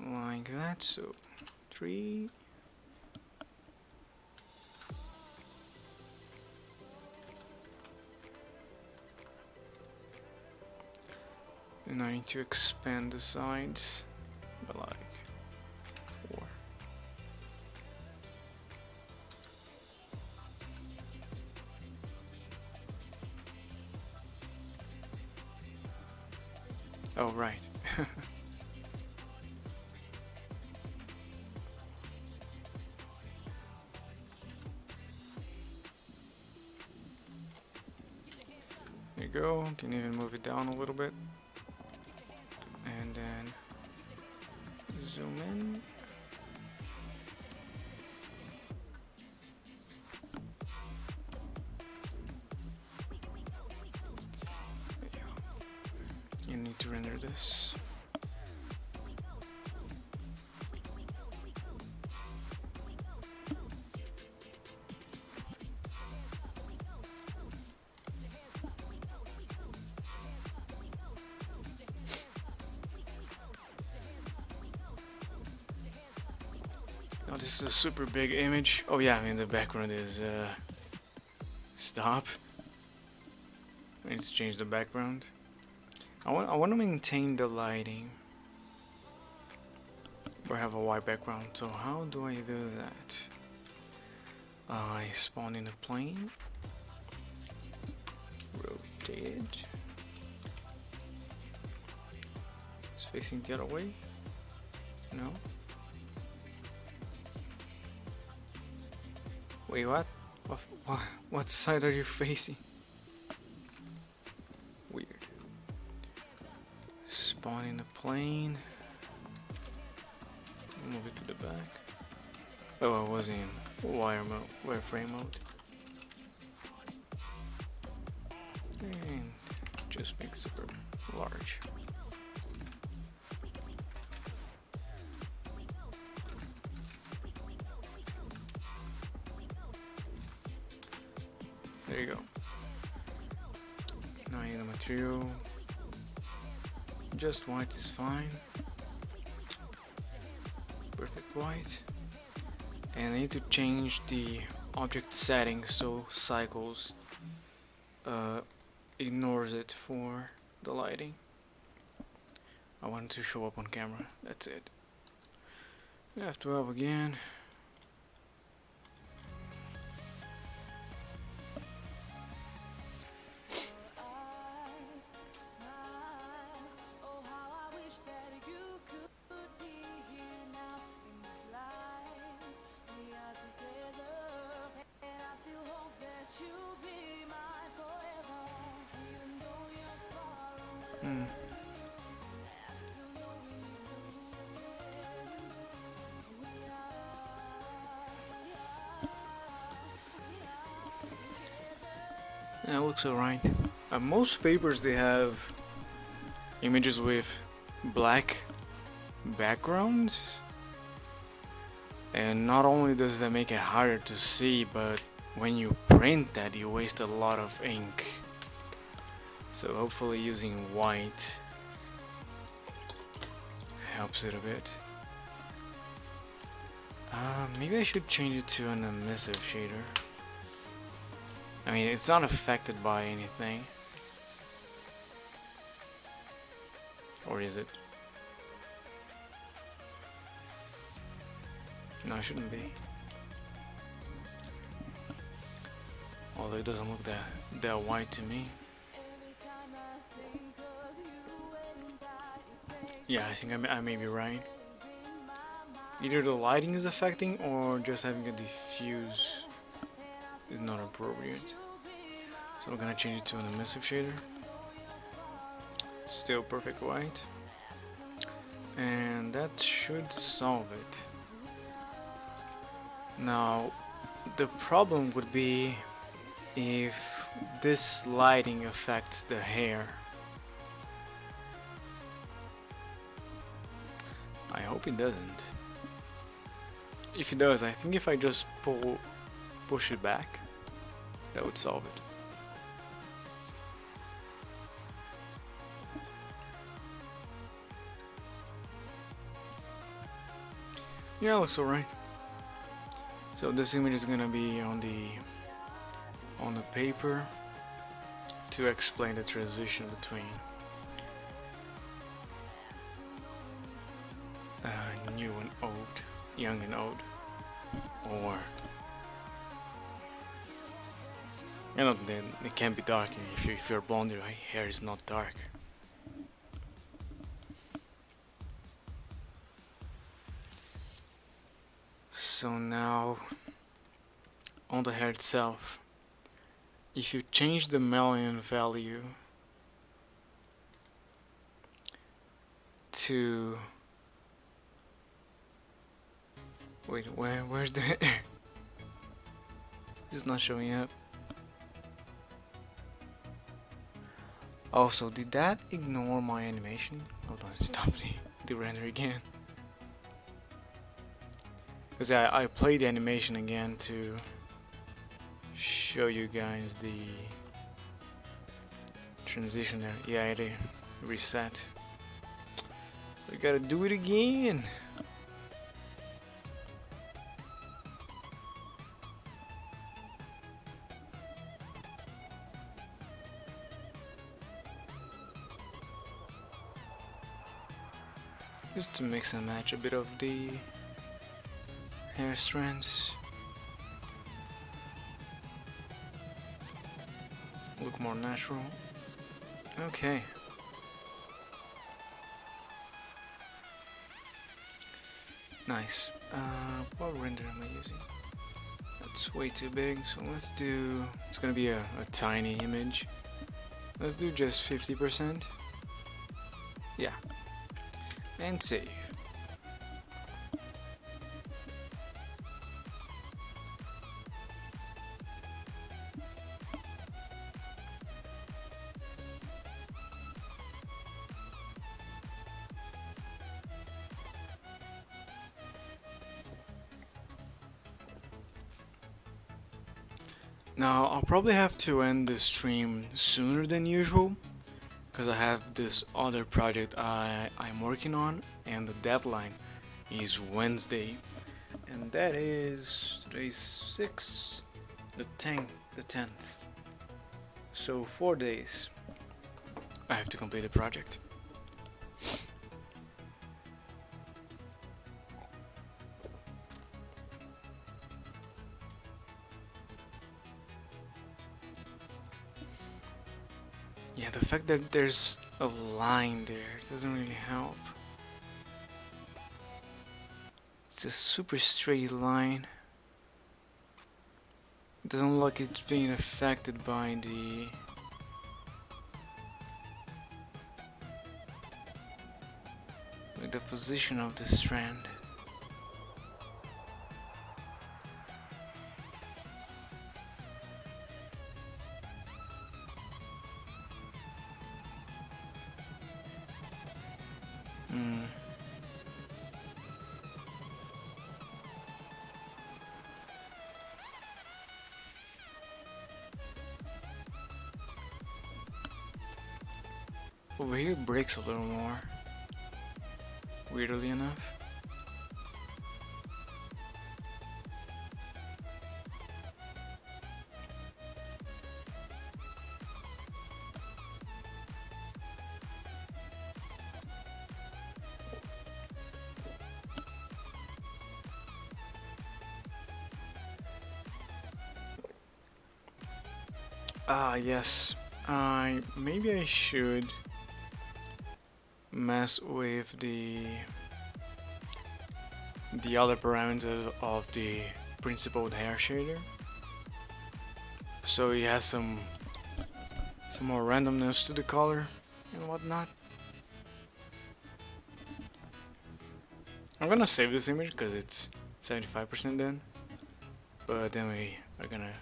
S1: go. Like that, so 3. And I need to expand the sides by like 4. Oh, right. There you go. Can even move it down a little bit. And then zoom in. There you go. You need to render this. Now this is a super big image. Oh yeah, I mean the background is stop. I need to change the background. I want to maintain the lighting or have a white background. So how do I do that? I spawn in a plane, rotate it. It's facing the other way. No. Wait, what? What side are you facing? Weird. Spawn in the plane. Move it to the back. Oh, I was in wireframe mode. And just make super large. There you go. Now I need the material. Just white is fine. Perfect white. And I need to change the object settings so cycles ignores it for the lighting. I want it to show up on camera. That's it. F12 again. That looks alright. Most papers they have images with black backgrounds, and not only does that make it harder to see, but when you print that you waste a lot of ink. So hopefully using white helps it a bit. Maybe I should change it to an emissive shader. I mean, it's not affected by anything. Or is it? No, it shouldn't be. Although it doesn't look that white to me. Yeah, I think I may be right. Either the lighting is affecting or just having a diffuse is not appropriate. So I'm gonna change it to an emissive shader. Still perfect white. And that should solve it. Now, the problem would be if this lighting affects the hair. I hope it doesn't. If it does, I think if I just push it back, that would solve it. Yeah, it looks alright. So this image is gonna be on the paper to explain the transition between new and old, young and old, or you know, then it can be dark. If you're blonde, your hair is not dark. So now, on the hair itself, if you change the melanin value to wait, where's the hair? It's not showing up. Also, did that ignore my animation? Hold on, stop the render again. Because I played the animation again to show you guys the transition there. Yeah, it reset. We gotta do it again. Just to mix and match a bit of the hair strands. Look more natural. Okay. Nice. What render am I using? That's way too big, so let's do... It's gonna be a tiny image. Let's do just 50%. Yeah. And save. Now, I'll probably have to end the stream sooner than usual because I have this other project I'm working on, and the deadline is Wednesday, and that is today's 6th, the 10th. So 4 days I have to complete the project. Yeah, the fact that there's a line there doesn't really help. It's a super straight line. It doesn't look like it's being affected by the position of the strand. Over here it breaks a little more, weirdly enough. Yes, maybe I should mess with the other parameters of the principled hair shader, so it has some more randomness to the color and whatnot. I'm gonna save this image because it's 75% done, but then we are gonna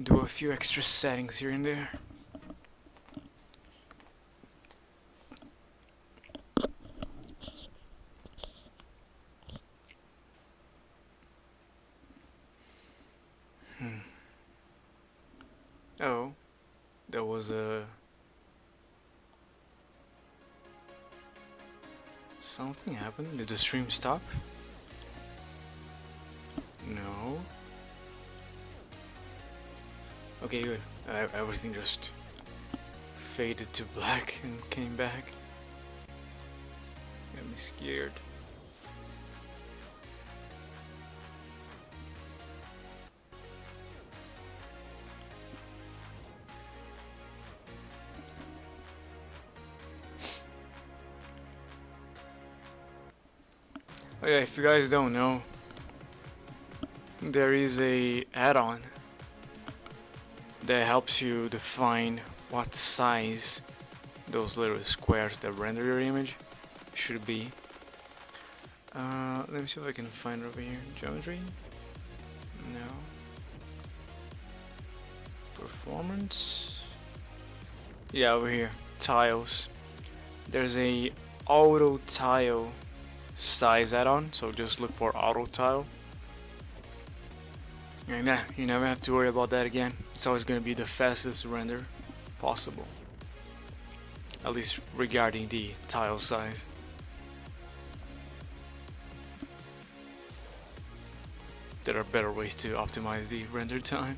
S1: do a few extra settings here and there. Oh, there was something happened. Did the stream stop? No. Okay, good. Everything just faded to black and came back. I'm scared. Oh yeah, if you guys don't know, there is a add-on that helps you define what size those little squares that render your image should be. Let me see if I can find it over here. Geometry? No. Performance? Yeah, over here. Tiles. There's a auto tile size add-on, so just look for auto tile. And you never have to worry about that again. It's always going to be the fastest render possible. At least regarding the tile size. There are better ways to optimize the render time.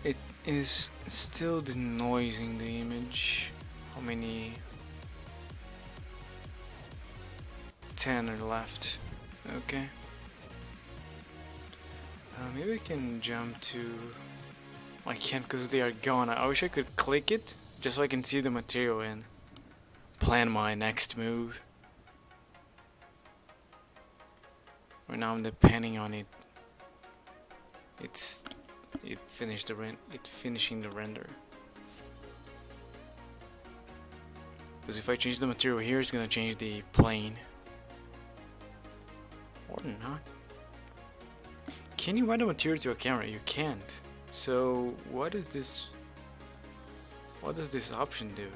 S1: It is still denoising the image. How many? 10 are left. Okay. Maybe I can jump to... I can't because they are gone. I wish I could click it just so I can see the material and plan my next move. Right now I'm depending on it. It finishing the render. Because if I change the material here, it's gonna change the plane. Or not. Can you add a material to a camera? You can't. So what is this? What does this option do?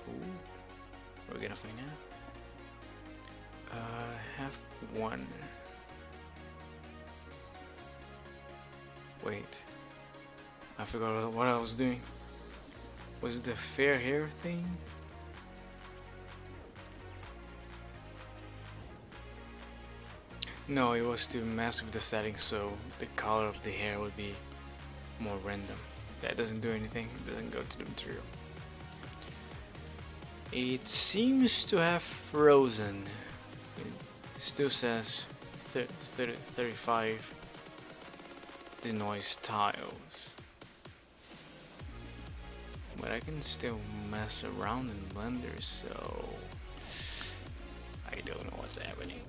S1: Ooh, we're gonna find out. Have one. Wait, I forgot what I was doing. Was it the fair hair thing? No, it was to mess with the settings so the color of the hair would be more random. That doesn't do anything, it doesn't go to the material. It seems to have frozen. It still says 35 denoise tiles. But I can still mess around in Blender, so I don't know what's happening.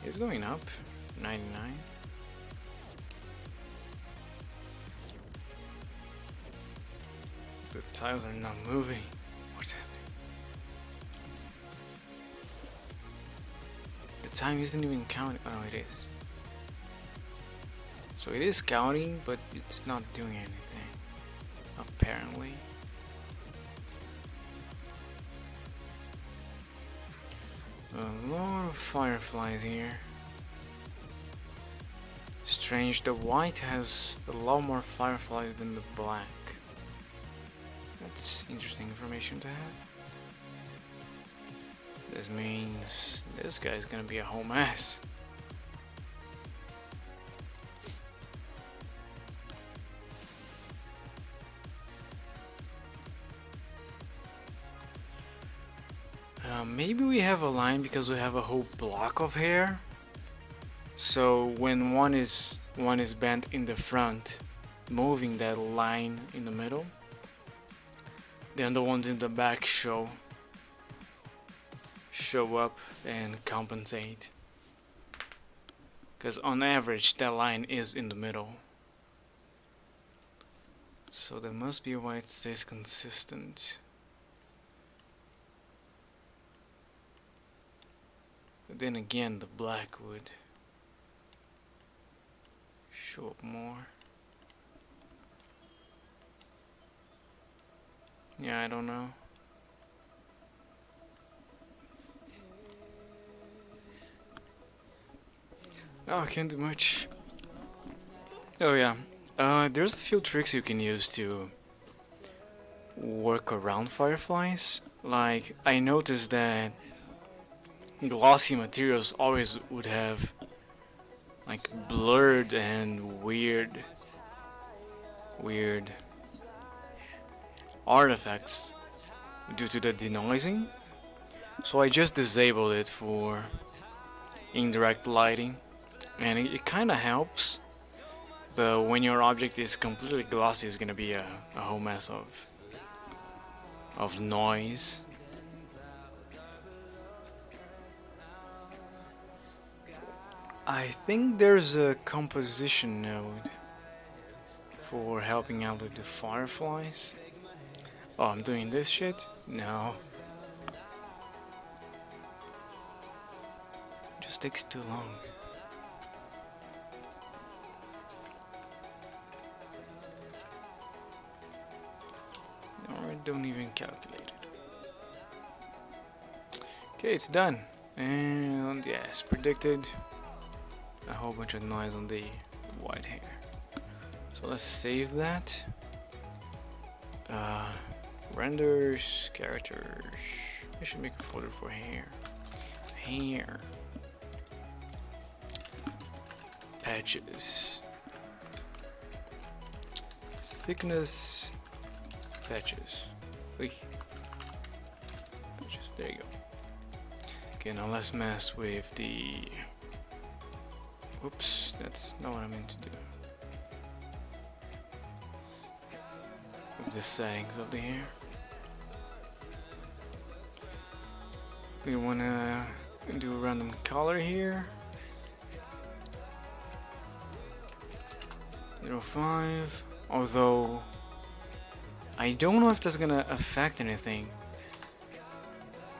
S1: It's going up, 99. The tiles are not moving. What's happening? The time isn't even counting. Oh, it is. So it is counting, but it's not doing anything. Apparently. A lot of fireflies here. Strange, the white has a lot more fireflies than the black. That's interesting information to have. This means this guy's gonna be a whole mess. Maybe we have a line because we have a whole block of hair. So when one is bent in the front, moving that line in the middle, then the ones in the back show up and compensate. Because on average that line is in the middle. So that must be why it stays consistent. But then again, the black would show up more. Yeah, I don't know. Oh, I can't do much. Oh yeah, there's a few tricks you can use to work around fireflies. Like, I noticed that glossy materials always would have like blurred and weird artifacts due to the denoising. So I just disabled it for indirect lighting, and it kind of helps. But when your object is completely glossy, it's gonna be a whole mess of noise. I think there's a composition node for helping out with the fireflies. Oh, I'm doing this shit? No. Just takes too long. Or don't even calculate it. Okay, it's done. And yes, predicted a whole bunch of noise on the white hair. So let's save that. Renders, characters. I should make a folder for hair. Hair. Patches. Thickness. Patches. Oy. Patches. There you go. Okay, now let's mess with the. Oops, that's not what I meant to do. With the settings of the hair. We wanna do a random color here. 0.5. Although I don't know if that's gonna affect anything,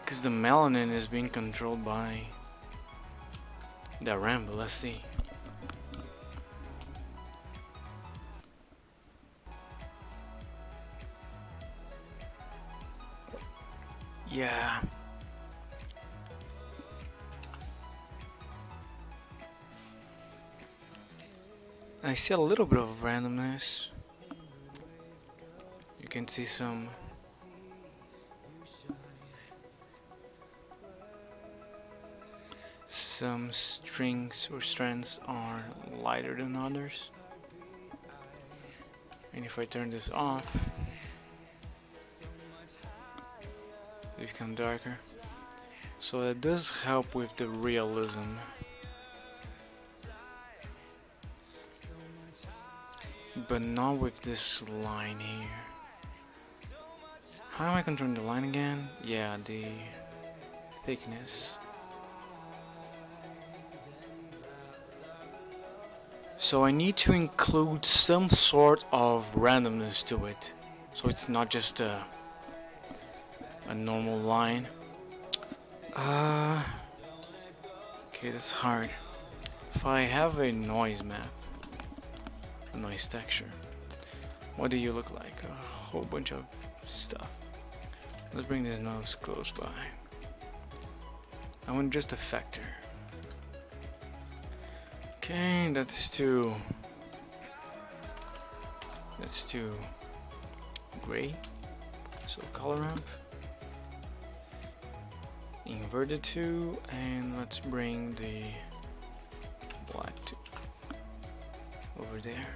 S1: because the melanin is being controlled by the ramp. Let's see. Yeah. I see a little bit of randomness. You can see some strings or strands are lighter than others. And if I turn this off, they become darker. So that does help with the realism. But not with this line here. How am I controlling the line again? Yeah, the thickness. So I need to include some sort of randomness to it. So it's not just a normal line. Okay, that's hard. If I have a noise map, a noise texture, what do you look like? A whole bunch of stuff. Let's bring this nose close by. I want just a factor. Okay, that's too gray. So color ramp. Invert it to, and let's bring the black to over there.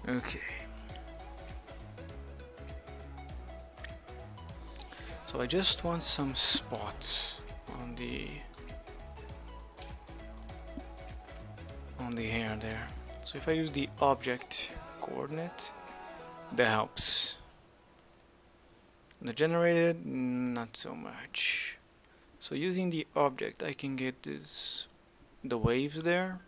S1: Okay. So I just want some spots on the hair there. So if I use the object coordinate, that helps. The generated, not so much. So using the object, I can get the waves there.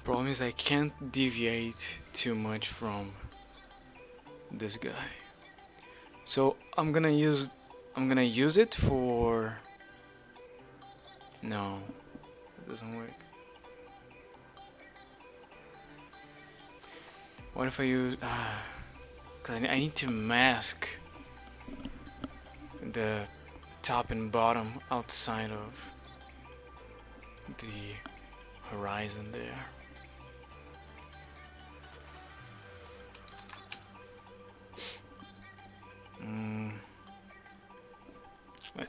S1: Problem is I can't deviate too much from this guy. So I'm gonna use it for. No, it doesn't work. What if I use? 'Cause I need to mask the top and bottom outside of the horizon there.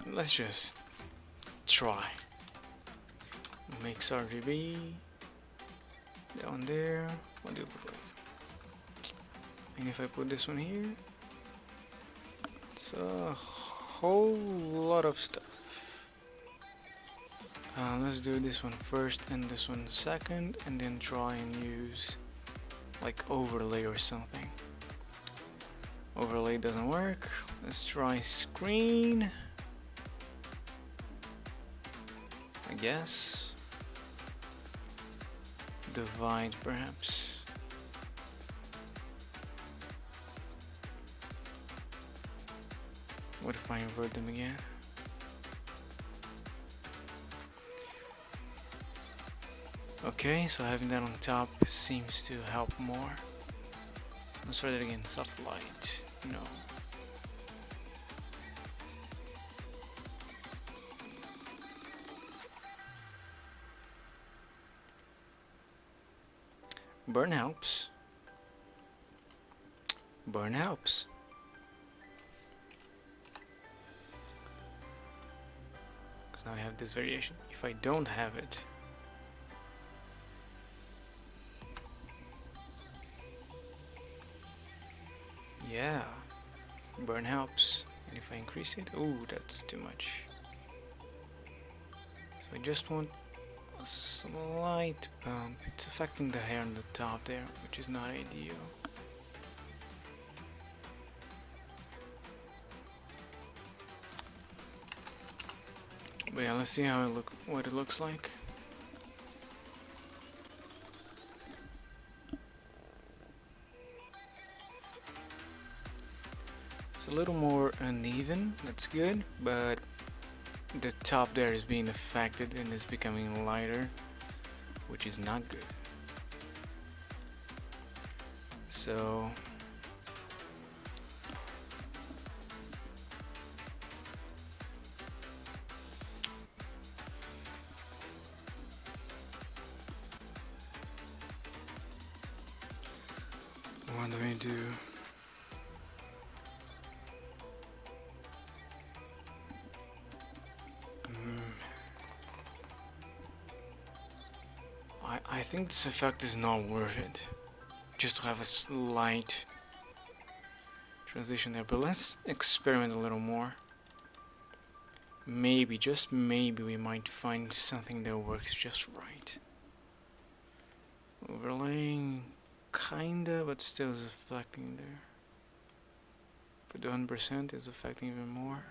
S1: Let's just try. Makes RGB down there. What do it look like? And if I put this one here, it's a whole lot of stuff. Let's do this one first and this one second, and then try and use like overlay or something. Overlay doesn't work. Let's try screen, I guess. Divide perhaps. What if I invert them again? Okay, so having that on top seems to help more. Let's try that again. Soft light. No. Burn helps. Burn helps. Because now I have this variation. If I don't have it, yeah, burn helps. And if I increase it, oh, that's too much. So I just want a slight bump. It's affecting the hair on the top there, which is not ideal. But yeah, let's see how what it looks like. It's a little more uneven, that's good, but the top there is being affected and is becoming lighter, which is not good. So what do we do? I think this effect is not worth it, just to have a slight transition there, but let's experiment a little more. Maybe, just maybe, we might find something that works just right. Overlaying, kinda, but still is affecting there. For the 100% is affecting even more.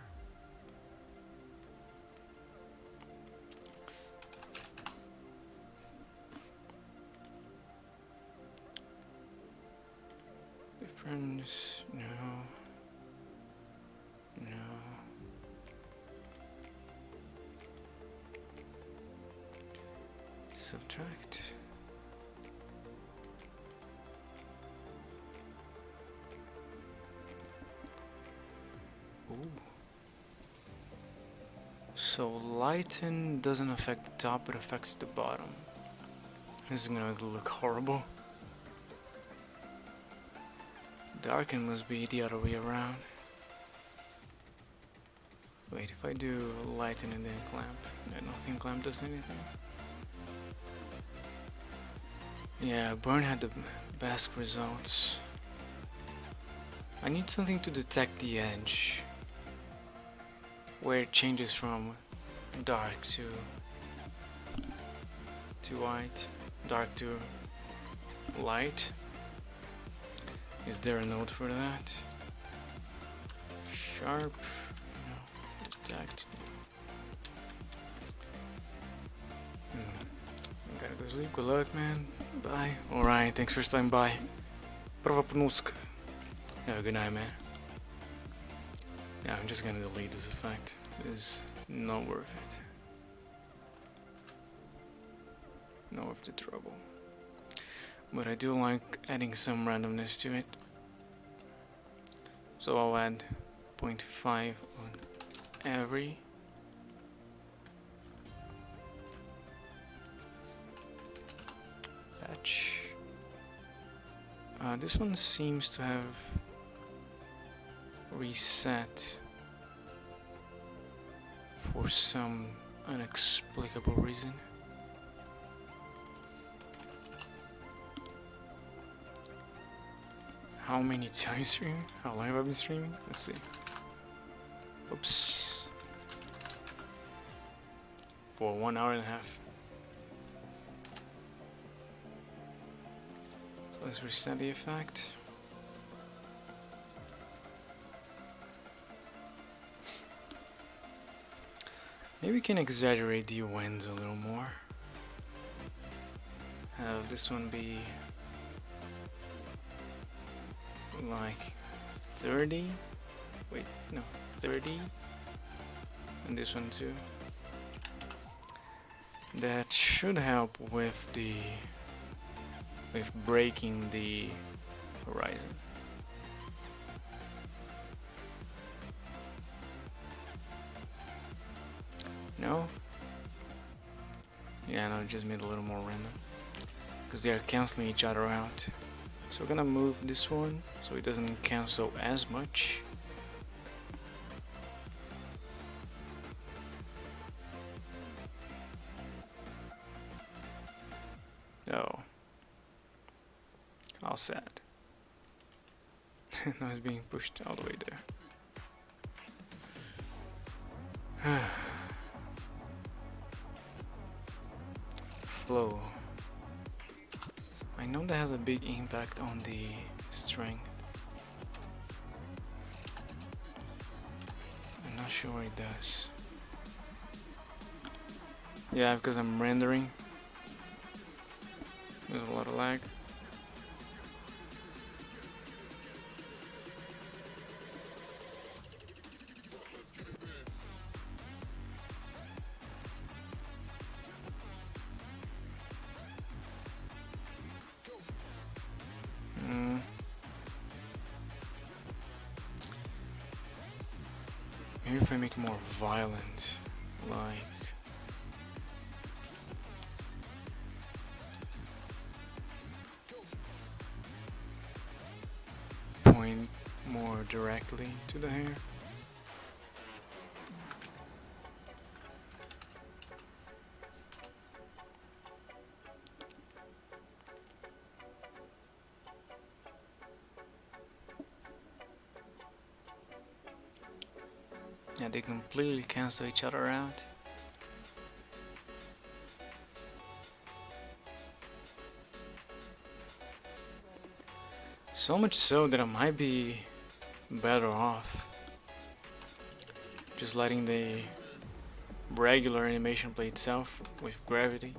S1: Difference, no. Subtract. Ooh. So lighten doesn't affect the top, it affects the bottom. This is gonna look horrible. Darken must be the other way around. Wait, if I do lighten and then clamp, nothing clamp does anything. Yeah, burn had the best results. I need something to detect the edge, where it changes from dark to white, dark to light. Is there a node for that? Sharp, no, detect. I gotta go sleep. Good luck, man. Bye. Alright, thanks for stopping by. Prova pnuska. Have a good night, man. Yeah, I'm just gonna delete this effect. It's not worth it. Not worth the trouble. But I do like adding some randomness to it. So I'll add 0.5 on every. Batch. This one seems to have reset for some inexplicable reason. How many times streaming? How long have I been streaming? Let's see. Oops. For 1 hour and a half. So let's reset the effect. Maybe we can exaggerate the winds a little more. Have this one be like 30. Wait, no, 30. And this one too. That should help with breaking the horizon. No? Yeah, no, it just made it a little more random. Because they are canceling each other out. So we're gonna move this one so it doesn't cancel as much. Oh. All sad. Now it's being pushed all the way there. Flow. I know that has a big impact on the strength. I'm not sure what it does. Yeah, because I'm rendering. There's a lot of lag. Maybe if I make it more violent, like point more directly to the hair. Yeah, they completely cancel each other out. So much so that I might be better off just letting the regular animation play itself with gravity.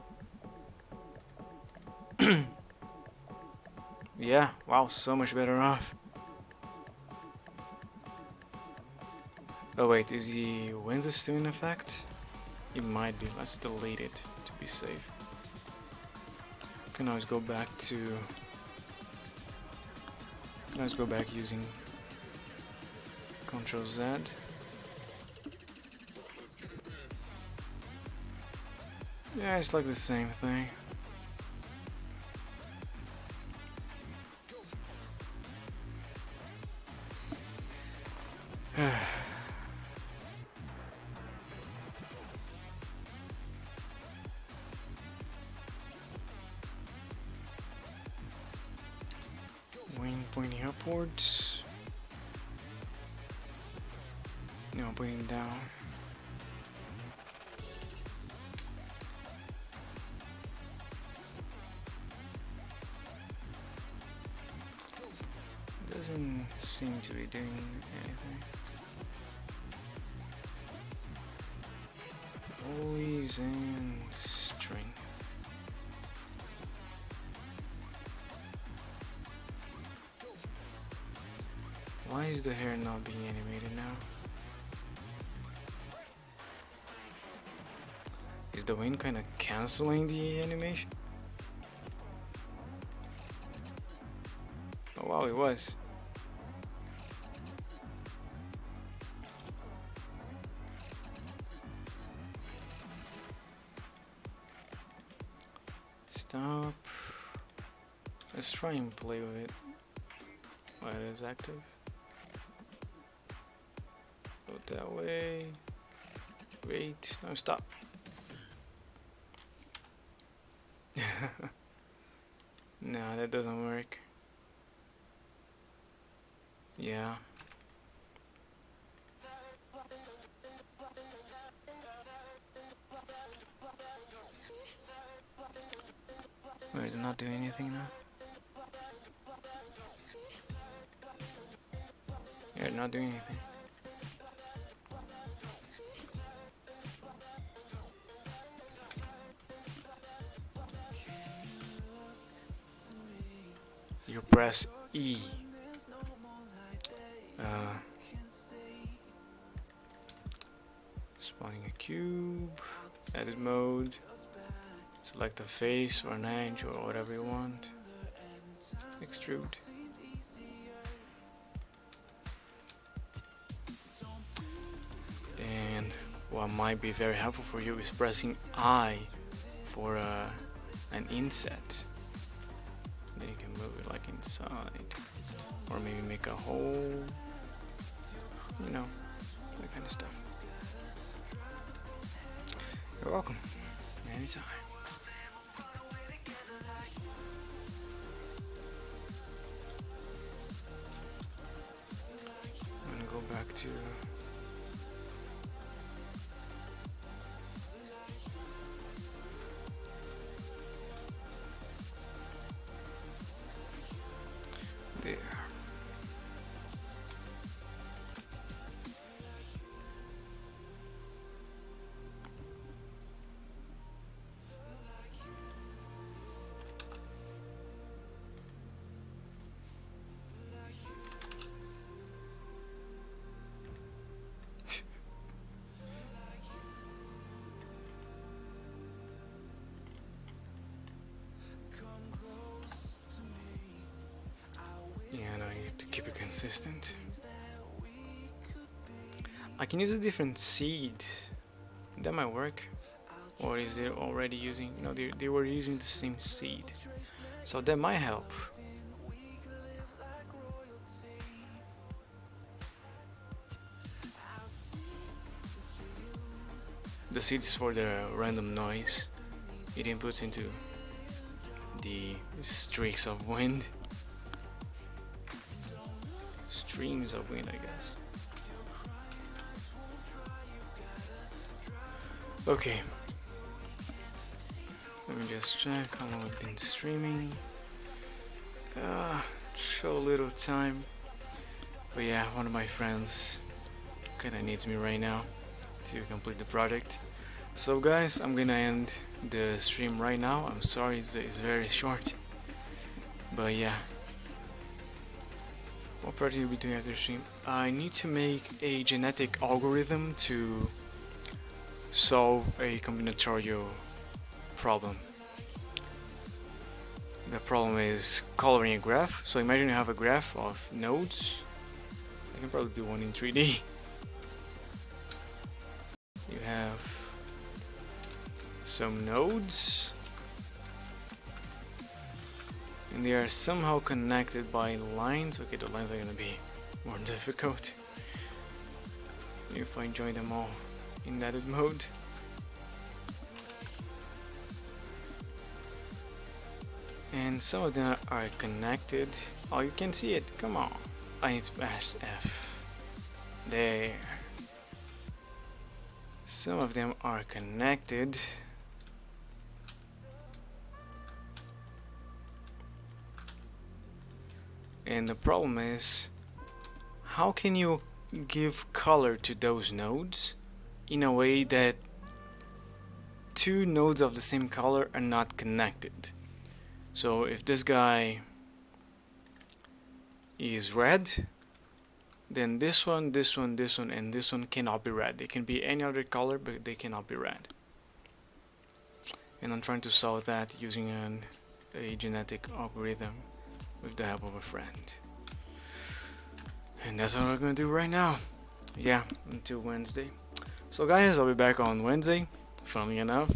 S1: Yeah, wow, so much better off. Oh wait, is the wind still in effect? It might be. Let's delete it to be safe. Can always go back to. Let's go back using Ctrl Z. Yeah, it's like the same thing. Wing pointing upwards. No, pointing down. Doesn't seem to be doing anything. Always in string. Why is the hair not being animated now? Is the wind kind of canceling the animation? Oh wow, it was. Let's try and play with it while it is active. Go that way. Wait, no, stop. No, that doesn't work. Yeah. Wait, it's not doing anything now? Yeah, not doing anything. You press E. Spawning a cube. Edit mode. Select a face or an edge or whatever you want. Extrude. And what might be very helpful for you is pressing I for an inset. Then you can move it like inside, or maybe make a hole. You know, that kind of stuff. You're welcome. Anytime. I'm gonna go back to there. Yeah, no, you have to keep it consistent. I can use a different seed. That might work. Or is it already using, you know, they were using the same seed. So that might help. The seed is for the random noise it inputs into the streaks of wind. Streams of wind, I guess. Okay. Let me just check how long I've been streaming. Show a little time. But yeah, one of my friends kinda needs me right now to complete the project. So guys, I'm gonna end the stream right now. I'm sorry, it's very short. But yeah. What project will be doing after the stream? I need to make a genetic algorithm to solve a combinatorial problem. The problem is coloring a graph. So imagine you have a graph of nodes. I can probably do one in 3D. You have some nodes, and they are somehow connected by lines. Okay, the lines are gonna be more difficult if I join them all in edit mode. And some of them are connected. Oh, you can see it. Come on. I need to press F. There. Some of them are connected. And the problem is, how can you give color to those nodes in a way that two nodes of the same color are not connected? So if this guy is red, then this one, this one, this one, and this one cannot be red. They can be any other color, but they cannot be red. And I'm trying to solve that using a genetic algorithm with the help of a friend. And that's what I'm gonna do right now. Yeah, until Wednesday. So guys, I'll be back on Wednesday. Funnily enough,